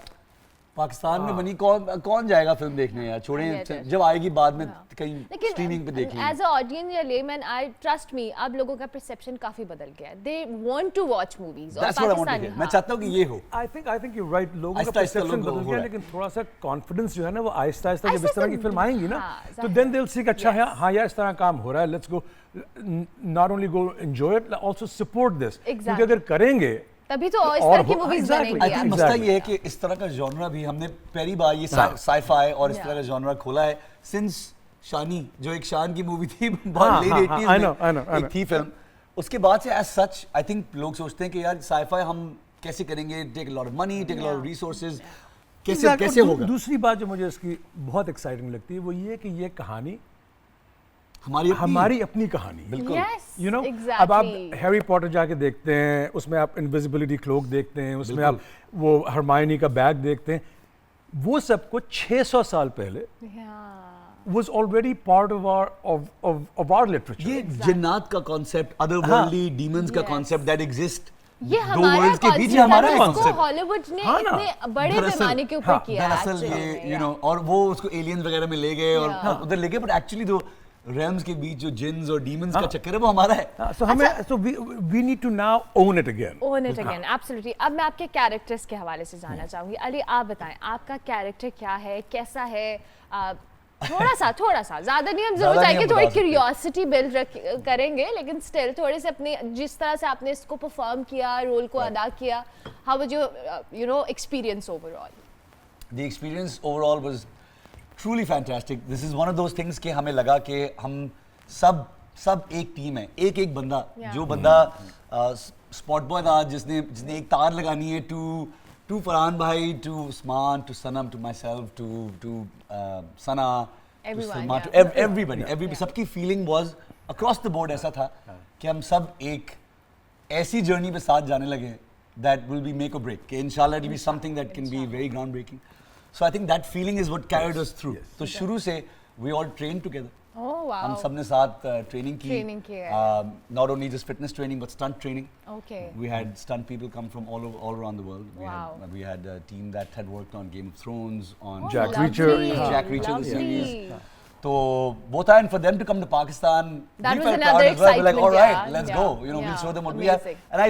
पाकिस्तान में बनी, कौन जाएगा फिल्म देखने यार, I get छोड़ें, it. जब आएगी बाद में कहीं स्ट्रीमिंग पे देख लेकिन लेंगे। एज अ ऑडियंस या लेमैन, आई ट्रस्ट मी, अब लोगों का परसेप्शन काफी बदल गया है, they want to watch movies. और That's what I want to Pakistani, hear. मैं चाहता हूँ कि ये हो। I think you're right. लोगों का आहिस्ता-आहिस्ता परसेप्शन लोग बदल हो गया, रहा है। लेकिन थोड़ा सा कॉन्फिडेंस जो है ना वो आहिस्ता आहिस्ता जब इस आहिस्ता तरह की से- फिल्म आएंगी ना, हाँ, तो जाहिर देन दे विल सी अच्छा है, Yes. हाँ यार इस तरह काम हो रहा है, let's go, not only go enjoy it, also support this, क्योंकि अगर करेंगे तभी तो इस और तरह की हो- मूवीज exactly. बनेंगी आई थिंक यार। मसला Exactly. ये है कि इस तरह का जॉनरा भी हमने पहली बार ये साई-फाई और इस तरह का जॉनरा खोला है सिंस शानी, जो एक शान की मूवी थी बहुत लेट 80s I know, में I know. एक थी फिल्म। उसके बाद से एज सच आई थिंक लोग सोचते हैं कि यार साई-फाई हम कैसे करेंगे, take a lot of money, take a lot of resources, कैसे Exactly. कैसे और होगा। दूसरी बात जो मुझे इसकी बहुत एक्साइटिंग लगती है वो ये कि ये कहानी हमारी अपनी कहानी, बिल्कुल Yes, यू नो, exactly. अब आप हैरी पॉटर जाके देखते हैं, उसमें आप इनविजिबिलिटी क्लोक देखते हैं, उसमें आप वो हरमायनी का बैग देखते हैं, वो सब कुछ 600 साल पहले was already part of our literature. ये जिन्नात का कॉन्सेप्ट, अदरवर्ल्डली डीमंस का Yes. कॉन्सेप्ट दैट एग्जिस्ट ये दो हमारा वर्ल्ड्स के बीच concept ही हमारा है, कॉन्सेप्ट। जिसको हॉलीवुड ने हाँ ना। इतने बड़े पैमाने के ऊपर किया है दरअसल actually ये में, यू नो, yeah. और वो उसको एलियंस वगैरह में ले गए और Yeah. उधर ले गए, बट एक्चुअली जो रेम्स के बीच जो जिन्स और डीमंस का चक्कर है वो हमारा है। So we need to now own it again. Own it again, absolutely. अब मैं आपके कैरेक्टर्स के हवाले से जानना चाहूंगी। अली, आप बताएं आपका कैरेक्टर क्या है, कैसा है? थोड़ा सा ज्यादा नहीं, हम जरूर ज़्यादा नहीं चाहेंगे हम थोड़ी बता सकते। क्यूरियोसिटी बिल्ड करेंगे, लेकिन स्टिल थोड़े से अपने जिस तरह से आपने इसको परफॉर्म किया, रोल को अदा किया, how was your you know experience overall? The experience overall was truly fantastic. This is one of those things कि हमें लगा कि हम सब एक टीम है, एक बंदा, Yeah. जो बंदा स्पॉट बॉय था जिसने एक तार लगानी है टू फरहान भाई, to Usman, to Sanam, to myself, to Sana, Everyone, to yeah. everybody, सबकी feeling was across the board ऐसा था कि हम सब एक ऐसी जर्नी पे साथ जाने लगे that will be make or break, कि इंशाल्लाह it will be something that can be very groundbreaking. So I think that feeling is what carried us through. तो शुरू से we all trained together. Oh wow, हम सबने साथ training Training की की, है। not only just fitness training but stunt training. Okay, We had stunt people come from all around the world. Wow. We had a team that had worked on Game of Thrones, on Jack Reacher. Jack Reacher, the series. So both and for them to come to Pakistan, That we was felt another proud as well. We're like, all excitement, right, yeah, let's yeah, go. You know, yeah, we'll show them what we have. amazing. And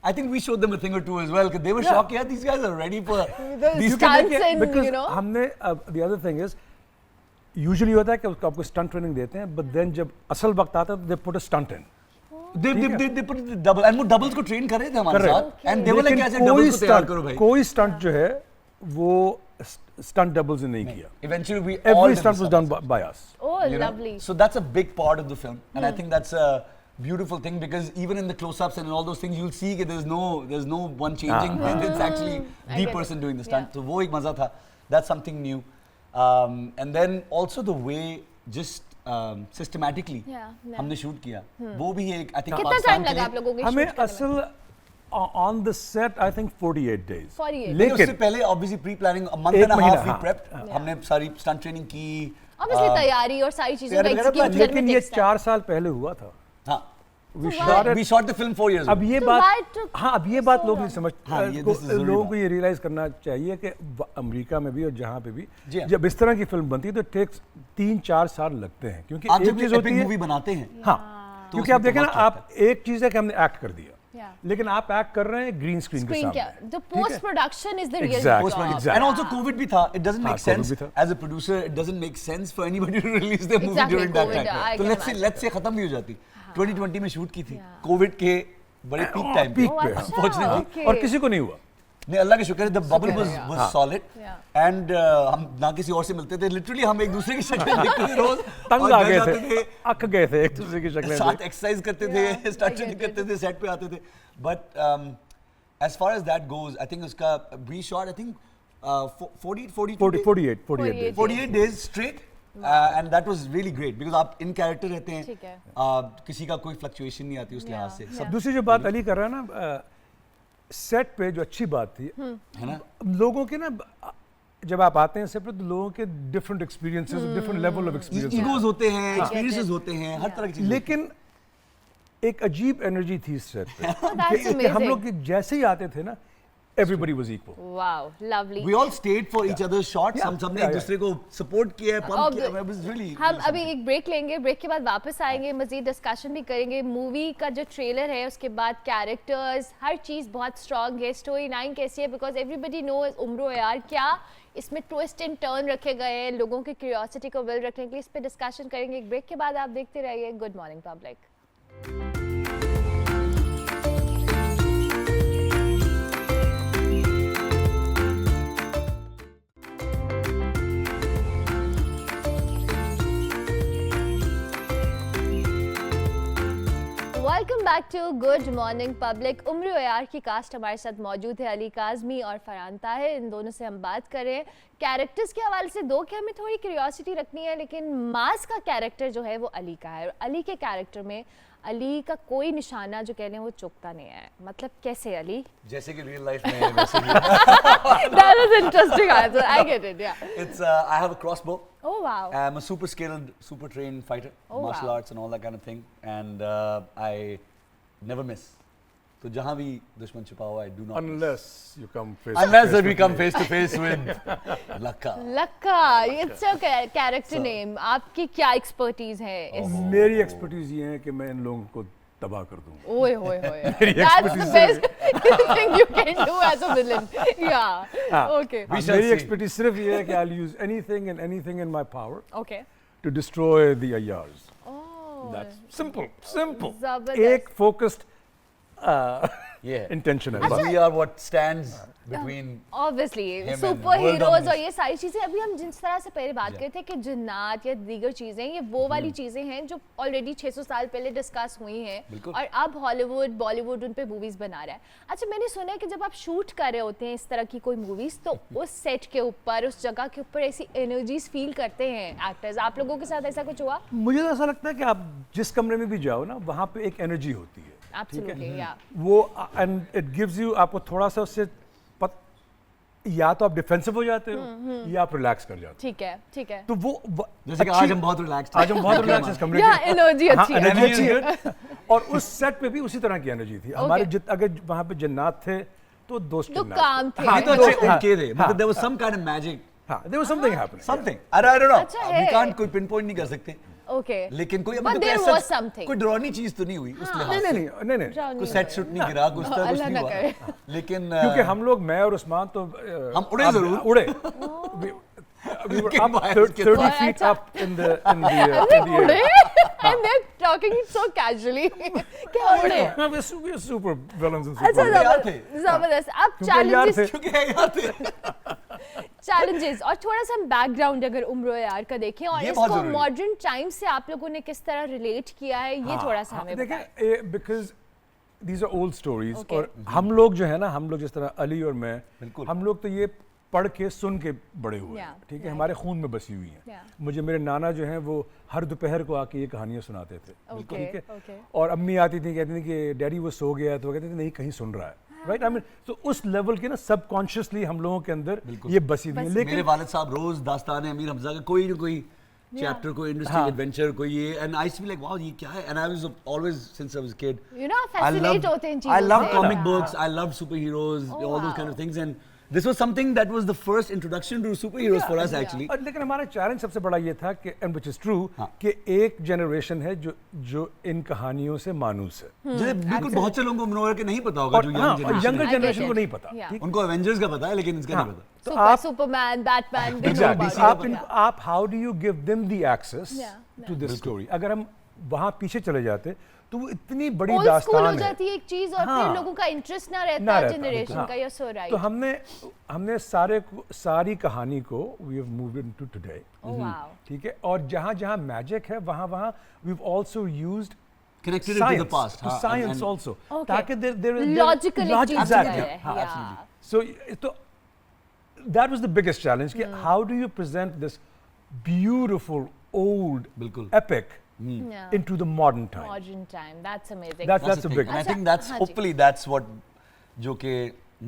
I think we showed them a thing or two as well, because they were shocked. Yeah, these guys are ready for these stunts and Because you know. हमने the other thing is usually होता है कि उसको आपको stunt training देते हैं, but then जब असल वक्त आता है तो they put a stunt in. They put the double, and वो doubles को train कर रहे थे हमारे Correct. साथ, and they were like, लेकिन कैसे doubles को तैयार करो भाई. कोई stunt जो है वो stunt doubles ने नहीं किया. Eventually we all Every did stunt the was done by us. Oh you know? Lovely, So that's a big part of the film, and I think that's a beautiful thing, because even in the close-ups and all those things, you'll see that there's no one changing. It's actually I the get person it. doing the stunt. Yeah. So वो एक मजा था. That's something new. And then also the way just systematically Yeah, yeah. हमने shoot किया, वो भी एक I think कितना पाकिस्तान टाइम के लगा लिए आप लोगों को हमें shoot करने में? असल on the set I think 48 days. 48 लेकिन उससे लेकिन पहले obviously pre-planning a month एक and a महीना, half we हाँ, prepped. हमने सारी stunt training की. Obviously तैयारी और सारी चीजों का तैयारी वगैरह execute plan, करने में लेकिन ये takes time. 4 साल पहले हुआ था. हाँ. We why- shot it. We shot the film 4 years अब ago. ये So बात, why took हाँ, अब ये बात so लोग long? नहीं समझ, हाँ, ये this is जरूरी लोगों बात। को ये रियलाइज करना चाहिए कि अमेरिका में भी और जहाँ पे भी जी हाँ। जब इस तरह की फिल्म बनती है तो टेक्स 3-4 साल लगते हैं, क्योंकि आप एक जब चीज ये होती epic है, movie बनाते हैं. हाँ, तो क्योंकि उसमें आप देखें ना, बहुत आप एक चीज है कि हमने एक्ट कर दिया, Yeah. लेकिन आप एक्ट कर रहे हैं ग्रीन स्क्रीन के Screen क्या? सामने. The post production is the real Exactly. job. Exactly. And also COVID भी था. It doesn't हाँ, make sense COVID भी था. as a producer. It doesn't make sense for anybody to release their movie Exactly, during that COVID, time. I तो can let's say खत्म भी हो जाती. 2020 में शूट की थी. COVID के बड़े peak time पे. peak पे, अच्छा, Unfortunately. okay. और किसी को नहीं हुआ. नहीं, अल्लाह के शुक्र है, the bubble was solid. Yeah. And हम ना किसी और से मिलते थे. Literally हम एक दूसरे की शक्ल देखते थे रोज. तंग और आ घर गए जाते थे, अक गए थे एक दूसरे की शक्लें साथ देख. एक्सरसाइज करते थे, स्टार्ट ट्रेनिंग करते थे, सेट पे आते थे. But as far as that goes, I think उसका we shot I think 48 days. 48 days straight. And that was really great because आप in character रहते हैं. ठीक है. किसी का कोई fluctuation नहीं आती उस लिहाज से. सब दूसरी जो बात अली कर रहा है ना, सेट पे जो अच्छी बात थी, है ना. लोगों के ना, जब आप आते हैं सेट पे तो लोगों के different experiences, different level of experience, egos होते हैं, एक्सपीरियंसेस होते हैं, हर तरह की चीजें. लेकिन एक अजीब एनर्जी थी इस सेट पे That's कि हम amazing. लोग जैसे ही आते थे ना, everybody was equal. Wow, lovely. We all stayed for each other's shots. Yeah. हम सबने Yeah, एक yeah. दूसरे को सपोर्ट किया है, पंप किया अब है. It was really हम अभी एक ब्रेक लेंगे, ब्रेक के बाद वापस आएंगे, मजीद डिस्कशन भी करेंगे. मूवी का जो ट्रेलर है उसके बाद कैरेक्टर्स, हर चीज़ बहुत स्ट्रॉन्ग है. स्टोरी लाइन कैसी है, बिकॉज एवरीबडी नोज उम्रो यार, क्या इसमें ट्विस्ट एंड टर्न रखे गए हैं, लोगों की क्यूरियोसिटी को वेल रखने के लिए. इस पर डिस्कशन करेंगे एक ब्रेक के बाद. आप देखते रहिए good morning public. Welcome back to good morning public. उम्र यार की कास्ट हमारे साथ मौजूद है. अली काज़मी और फरहान ताहिर, इन दोनों से हम बात कर रहे हैं कैरेक्टर्स के हवाले से. दो कि हमें थोड़ी क्यूरियोसिटी रखनी है, लेकिन मास का कैरेक्टर जो है वो अली का है. और अली के कैरेक्टर में अली का कोई निशाना जो कह रहे हैं वो चुकता नहीं है. मतलब कैसे अली? जैसे कि रियल लाइफ में वैसे ही. That is interesting answer. I get it. Yeah. It's I have a crossbow. Oh wow. I'm a super skilled, super trained fighter, Oh, martial wow. arts and all that kind of thing, and I never miss. So जहाँ भी दुश्मन छुपा हुआ, I do not miss. Unless you come face Unless that we come face to face with Lakka. लक्का, it's a character name. आपकी क्या expertise है इस? मेरी एक्सपर्टीज ये है कि मैं इन लोगों को तबाह कर दूंगा. ओए होए होए. That's the best thing you can do as a villain. Yeah. Okay. We shall मेरी see. एक्सपर्टीज सिर्फ ये है कि I'll use anything in my power Okay. to destroy the Ayyars. Oh. That's simple. जबरदस्त. एक focused Yeah. intention है. We are what stands between. Obviously, Him and super world heroes dominance. और ये सारी चीजें, अभी हम जिस तरह से पहले बात करते थे कि जिन्नात या दीगर चीजें, ये वो वाली चीजें हैं जो ऑलरेडी 600 साल पहले डिस्कस हुई हैं, बिल्कुल. और अब हॉलीवुड बॉलीवुड उन पे मूवीज बना रहा है. अच्छा, मैंने सुना है कि जब आप शूट कर रहे होते हैं इस तरह की कोई मूवीज, तो उस सेट के ऊपर, उस जगह के ऊपर ऐसी एनर्जीज फील करते हैं एक्टर्स. आप लोगों के साथ ऐसा कुछ हुआ? मुझे तो ऐसा लगता है कि आप जिस कमरे में भी जाओ ना, वहाँ पे एक एनर्जी होती है. Absolutely, yeah. वो एंड इट गिव्स यू, आपको थोड़ा सा उससे या तो आप डिफेंसिव हो जाते हो या आप रिलैक्स कर जाते हो. ठीक है. तो वो जैसे कि आज हम बहुत रिलैक्स्ड आज हम बहुत रिलैक्स इस कमरे या के. एनर्जी हाँ, अच्छी है. एनर्जी अच्छी है. और उस सेट पे भी उसी तरह की एनर्जी थी. हमारे अगर वहाँ पे जन्नात थे तो दोस्त तो जिन्नात काम थे. हाँ, ये तो दोस्त अच्छे हाँ, उनके थे. हाँ, मतलब there was some kind of magic. हाँ, there was something happening. Something. I don't know. अच्छा We है. can't कोई pinpoint नहीं कर सकते. Okay. लेकिन कोई But there was something. कोई डरावनी चीज तो नहीं हुई उस लिहाज से. नहीं. कोई सेट शूट नहीं गिरा, कुछ तरह कुछ अल्लाह नहीं ना हुआ. करे. लेकिन क्योंकि हम लोग, मैं और उस्मान तो हम उड़े आप- जरूर. उड़े. We were लेकिन up बाहर 30 के- feet अच्छा. up in the air. उड़े? And they're talking so casually. क्या उड़े? We're super villains and अच्छा, super. यार थे. जबरदस्त. अब क्योंकि यार challenges, थे. क्योंकि यार थे. challenges और थोड़ा सा बैकग्राउंड अगर उम्र यार का देखें, और ये बहुत इसको जरूरी है. मॉडर्न टाइम से आप लोगों ने किस तरह रिलेट किया है, ये थोड़ा सा हमें बताएं. देखें, because these are old stories. Okay. और हम लोग जो है ना, हम लोग जिस तरह अली और मैं, बिल्कुल. हम लोग तो ये पढ़ के सुन के बड़े हुए हैं, Yeah, ठीक है, right. हमारे खून में बसी हुई हैं। Yeah. मुझे मेरे नाना जो हैं वो हर दोपहर को आके ये कहानियाँ सुनाते थे, Okay, ठीक है, okay. और अम्मी आती थी, कहती थी कि डैडी वो सो गया है, तो वो कहते थे नहीं कहीं सुन रहा है, राइट। आई मीन तो उस लेवल के ना सबकॉन्शियसली हम लोगों के अंदर ये बसी हुई है। मेरे लेकिन वालिद साहब रोज दास्तान अमीर हमजा का कोई ना कोई चैप्टर, कोई इंडस्ट्री एडवेंचर, कोई ये, and I used to be like wow ये क्या है, and I was always since I was kid You know, fascinate होते हैं इन I चीजों love से। comic Yeah. books, I love superheroes, Oh, all those wow. kind of things, and this was something that was the first introduction to superheroes for us actually. और लेकिन हमारा challenge सबसे बड़ा ये था कि एंड व्हिच इज ट्रू हाँ। कि एक जनरेशन है जो इन कहानियों से मानूस है, जैसे बिल्कुल बहुत से लोगों को मनोहर के नहीं पता होगा, जो और हाँ, यंग और generation younger I get generation को it. नहीं पता, Yeah. ठीक उनको एवेंजर्स का पता है लेकिन इसका हाँ। नहीं पता. तो Super, आप Superman, Batman, they know exactly about आप it. इन Yeah. आप how do you give them the access Yeah, to this story. अगर हम वहाँ पीछे चले जाते तो वो इतनी बड़ी Old school हो दास्तान है, जाती है एक चीज और हाँ। फिर लोगों का इंटरेस्ट ना ना रहता रहता, जनरेशन हाँ। का। You're so right. तो हमने सारी कहानी को we have moved into today, Oh wow. ठीक है, और जहाँ जहाँ मैजिक है वहाँ we have also used Connected it to the past. हाँ, साइंस and- आल्सो, Okay. ताकि देयर Logical एक चीज एग्जैक्टली, है, हाँ, yeah. absolutely. So that was the biggest challenge कि how do you present this beautiful old बिल्कुल. epic Yeah. into the modern time? Modern time. That's amazing. That's That's the the big thing. And I अच्छा, think that's हाँ जी. hopefully that's what जो कि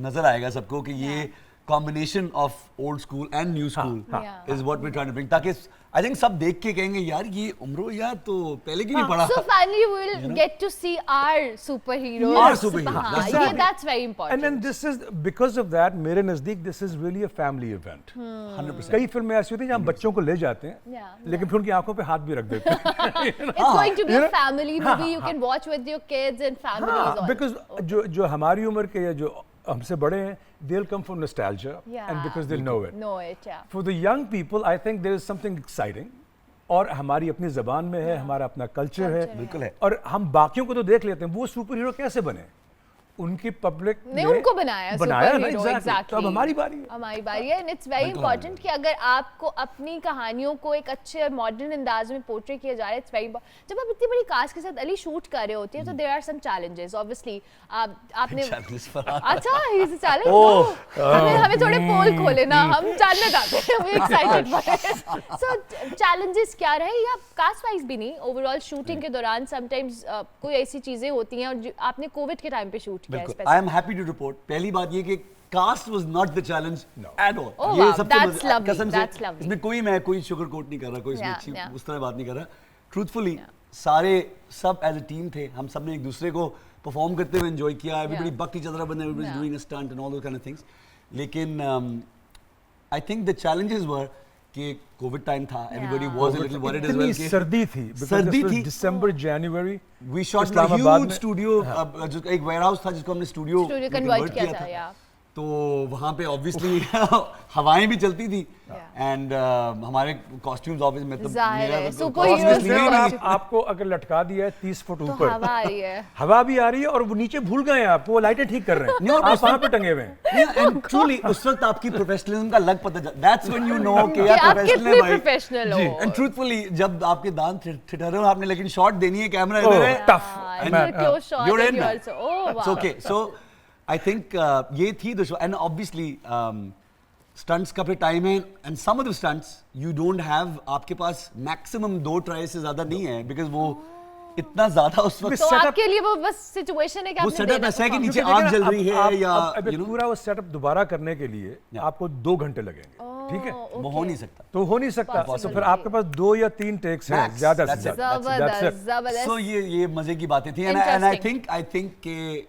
नजर आएगा सबको कि ये combination of old school and new school Yeah. is what we're trying to bring. ताकि I think सब देख के कहेंगे यार ये उम्रो यार तो पहले क्यों नहीं पढ़ा. So finally we'll get to see our superheroes. Our superheroes, हाँ, that's ये right. that's very important. And then this is because of that मेरे नज़दीक this is really a family event. 100%. कई फिल्में ऐसी होती हैं जहाँ हम बच्चों को ले जाते हैं, Yeah, लेकिन फिर उनकी आंखों पे हाथ भी रख देते हैं। It's going to be You a know? family movie you can watch with your kids and families. all. Because जो हमारी उम्र के या जो हमसे बड़े हैं they'll come from nostalgia Yeah. and because they know it. Know it, yeah. For the young people I think there is something exciting और हमारी अपनी ज़बान में है, हमारा अपना कल्चर है, बिल्कुल है. और हम बाकियों को तो देख लेते हैं वो सुपर हीरो कैसे बने, उनकी पब्लिक ने उनको बनाया ना superhero, exactly. तो अब हमारी बारी है। हमारी बारी है, एंड इट्स वेरी इंपॉर्टेंट कि अगर आपको अपनी कहानियों को एक अच्छे मॉडर्न अंदाज में पोर्ट्रे किया जा रहा है, इट्स वेरी जब आप इतनी बड़ी कास्ट के साथ अली शूट कर रहे होते हैं तो there are some challenges obviously. आपने Challenges for us. अच्छा ही इज चैलेंज, हमें थोड़े पोल खोले ना, हम जानना चाहते हैं, we excited for it. So challenges क्या रहे, या कास्ट वाइज भी नहीं, ओवरऑल शूटिंग के दौरान समटाइम्स कोई ऐसी चीजें होती हैं, और आपने कोविड के टाइम पे शूट किया है बिल्कुल. I am happy to report. पहली बात ये कि cast was not the challenge at all. Oh, ये wow. सबसे That's lovely. कसम से That's lovely. इसमें मैं कोई शुगर कोट नहीं कर रहा, कोई इसमें Yeah, अच्छी yeah. उस तरह बात नहीं कर रहा. Truthfully, सब एज अ टीम थे, हम सब ने एक दूसरे को परफॉर्म करते हुए एंजॉय किया. Everybody bucked each other up and everybody Yeah. doing a stunt and all those kind of things. लेकिन I think the challenges were कि कोविड टाइम था, everybody was a little worried as well. इतनी सर्दी थी, सर्दी थी. दिसंबर जनवरी We shot in a Islamabad huge में- studio, जो एक warehouse था जिसको हमने studio स्टूडियो में कन्वर्ट convert किया था, या तो वहाँ पे ऑब्वियसली हवाएं भी चलती थी एंड हमारे कॉस्ट्यूम्स ऑब्वियसली में तो जाहिर है, मेरा तो superheroes costumes का लिए नहीं. आपको अगर लटका दिया है 30 फुट तो ऊपर, हवा आ रही है। हवा भी आ रही है और वो नीचे भूल गए हैं आपको, वो लाइटें ठीक कर रहे हैं, आप वहाँ पे टंगे हुए हैं। एंड ट्रूली उस वक्त आपकी प्रोफेशनलिज्म का लग पता चलता, दैट्स व्हेन यू नो कि कि यार आप प्रोफेशनल कितने है भाई. प्रोफेशनल हो। एंड ट्रूथफुली जब आपके दांत ठिठुरे हो आपने लेकिन शॉट देनी है, कैमरा Oh, इधर है, tough. And you close shot you're and in you man. also, oh wow. It's okay. So I think ये थी the show and obviously stunts का भी टाइम है and some of the stunts you don't have, आपके पास maximum 2 tries से ज़्यादा नहीं है because वो इतना ज़्यादा उस वक्त तो setup- आपके लिए वो बस सिचुएशन है कि वो आपने सेटअप देना ऐसा है कि perform. नीचे क्योंकि आग देखिए जल ना, रही अब है या अब you know, पूरा वो सेटअप दोबारा करने के लिए Yeah. आपको 2 घंटे लगेंगे, ठीक है, वो हो नहीं सकता. तो हो नहीं सकता, तो Possible फिर नहीं। आपके पास 2 या 3 टेक्स हैं Max, ज्यादा से that's it. ज्यादा. That's it. जबरदस्त So ये मजे की बातें थी and I Interesting. think कि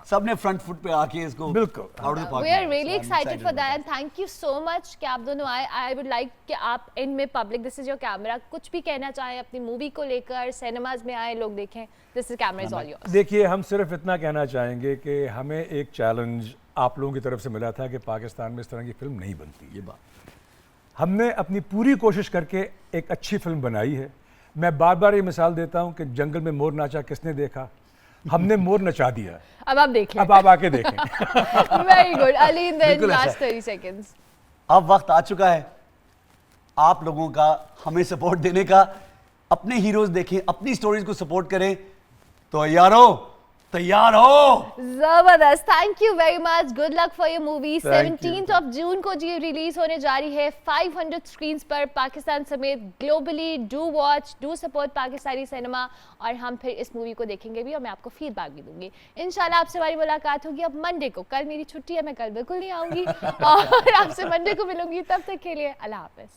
सबने फ्रंट फुट पे आके इसको बिल्कुल. out of the park We are मारा. really So I'm excited for about that and thank you so much कि आप दोनों आए. I would like कि आप इनमें public, this is your camera, कुछ भी कहना चाहें अपनी मूवी को लेकर, सिनेमाज में आए लोग देखें, this is camera is all yours. देखिए, हम सिर्फ इतना कहना चाहेंगे कि हमें एक चैलेंज आप लोगों की तरफ से मिला था कि पाकिस्तान में इस तरह की फिल्म नहीं बनती, ये बात हमने अपनी पूरी कोशिश करके एक अच्छी फिल्म बनाई है. मैं बार बार ये मिसाल देता हूँ कि जंगल में मोर नाचा किसने देखा, हमने मोर नचा दिया, अब आप देख लें. अब आप आके देखें. Very good. Ali, in the बिल्कुल ऐसा last 30 seconds. अब वक्त आ चुका है आप लोगों का हमें सपोर्ट देने का. अपने हीरोज देखें, अपनी स्टोरीज को सपोर्ट करें. तो यारो तैयार हो? जबरदस्त, thank you very much, good luck for your movie. Thank you. 17th of June को जी रिलीज होने जा रही है 500 स्क्रीन्स पर पाकिस्तान समेत globally. Do watch, do support Pakistani cinema, और हम फिर इस मूवी को देखेंगे भी और मैं आपको फीडबैक भी दूंगी। इंशाल्लाह आपसे हमारी मुलाकात होगी अब मंडे को। कल मेरी छुट्टी है, मैं कल बिल्कुल नहीं आऊंगी और आपसे मंडे को मिलूंगी। तब तक के लिए अल्लाह हाफिज।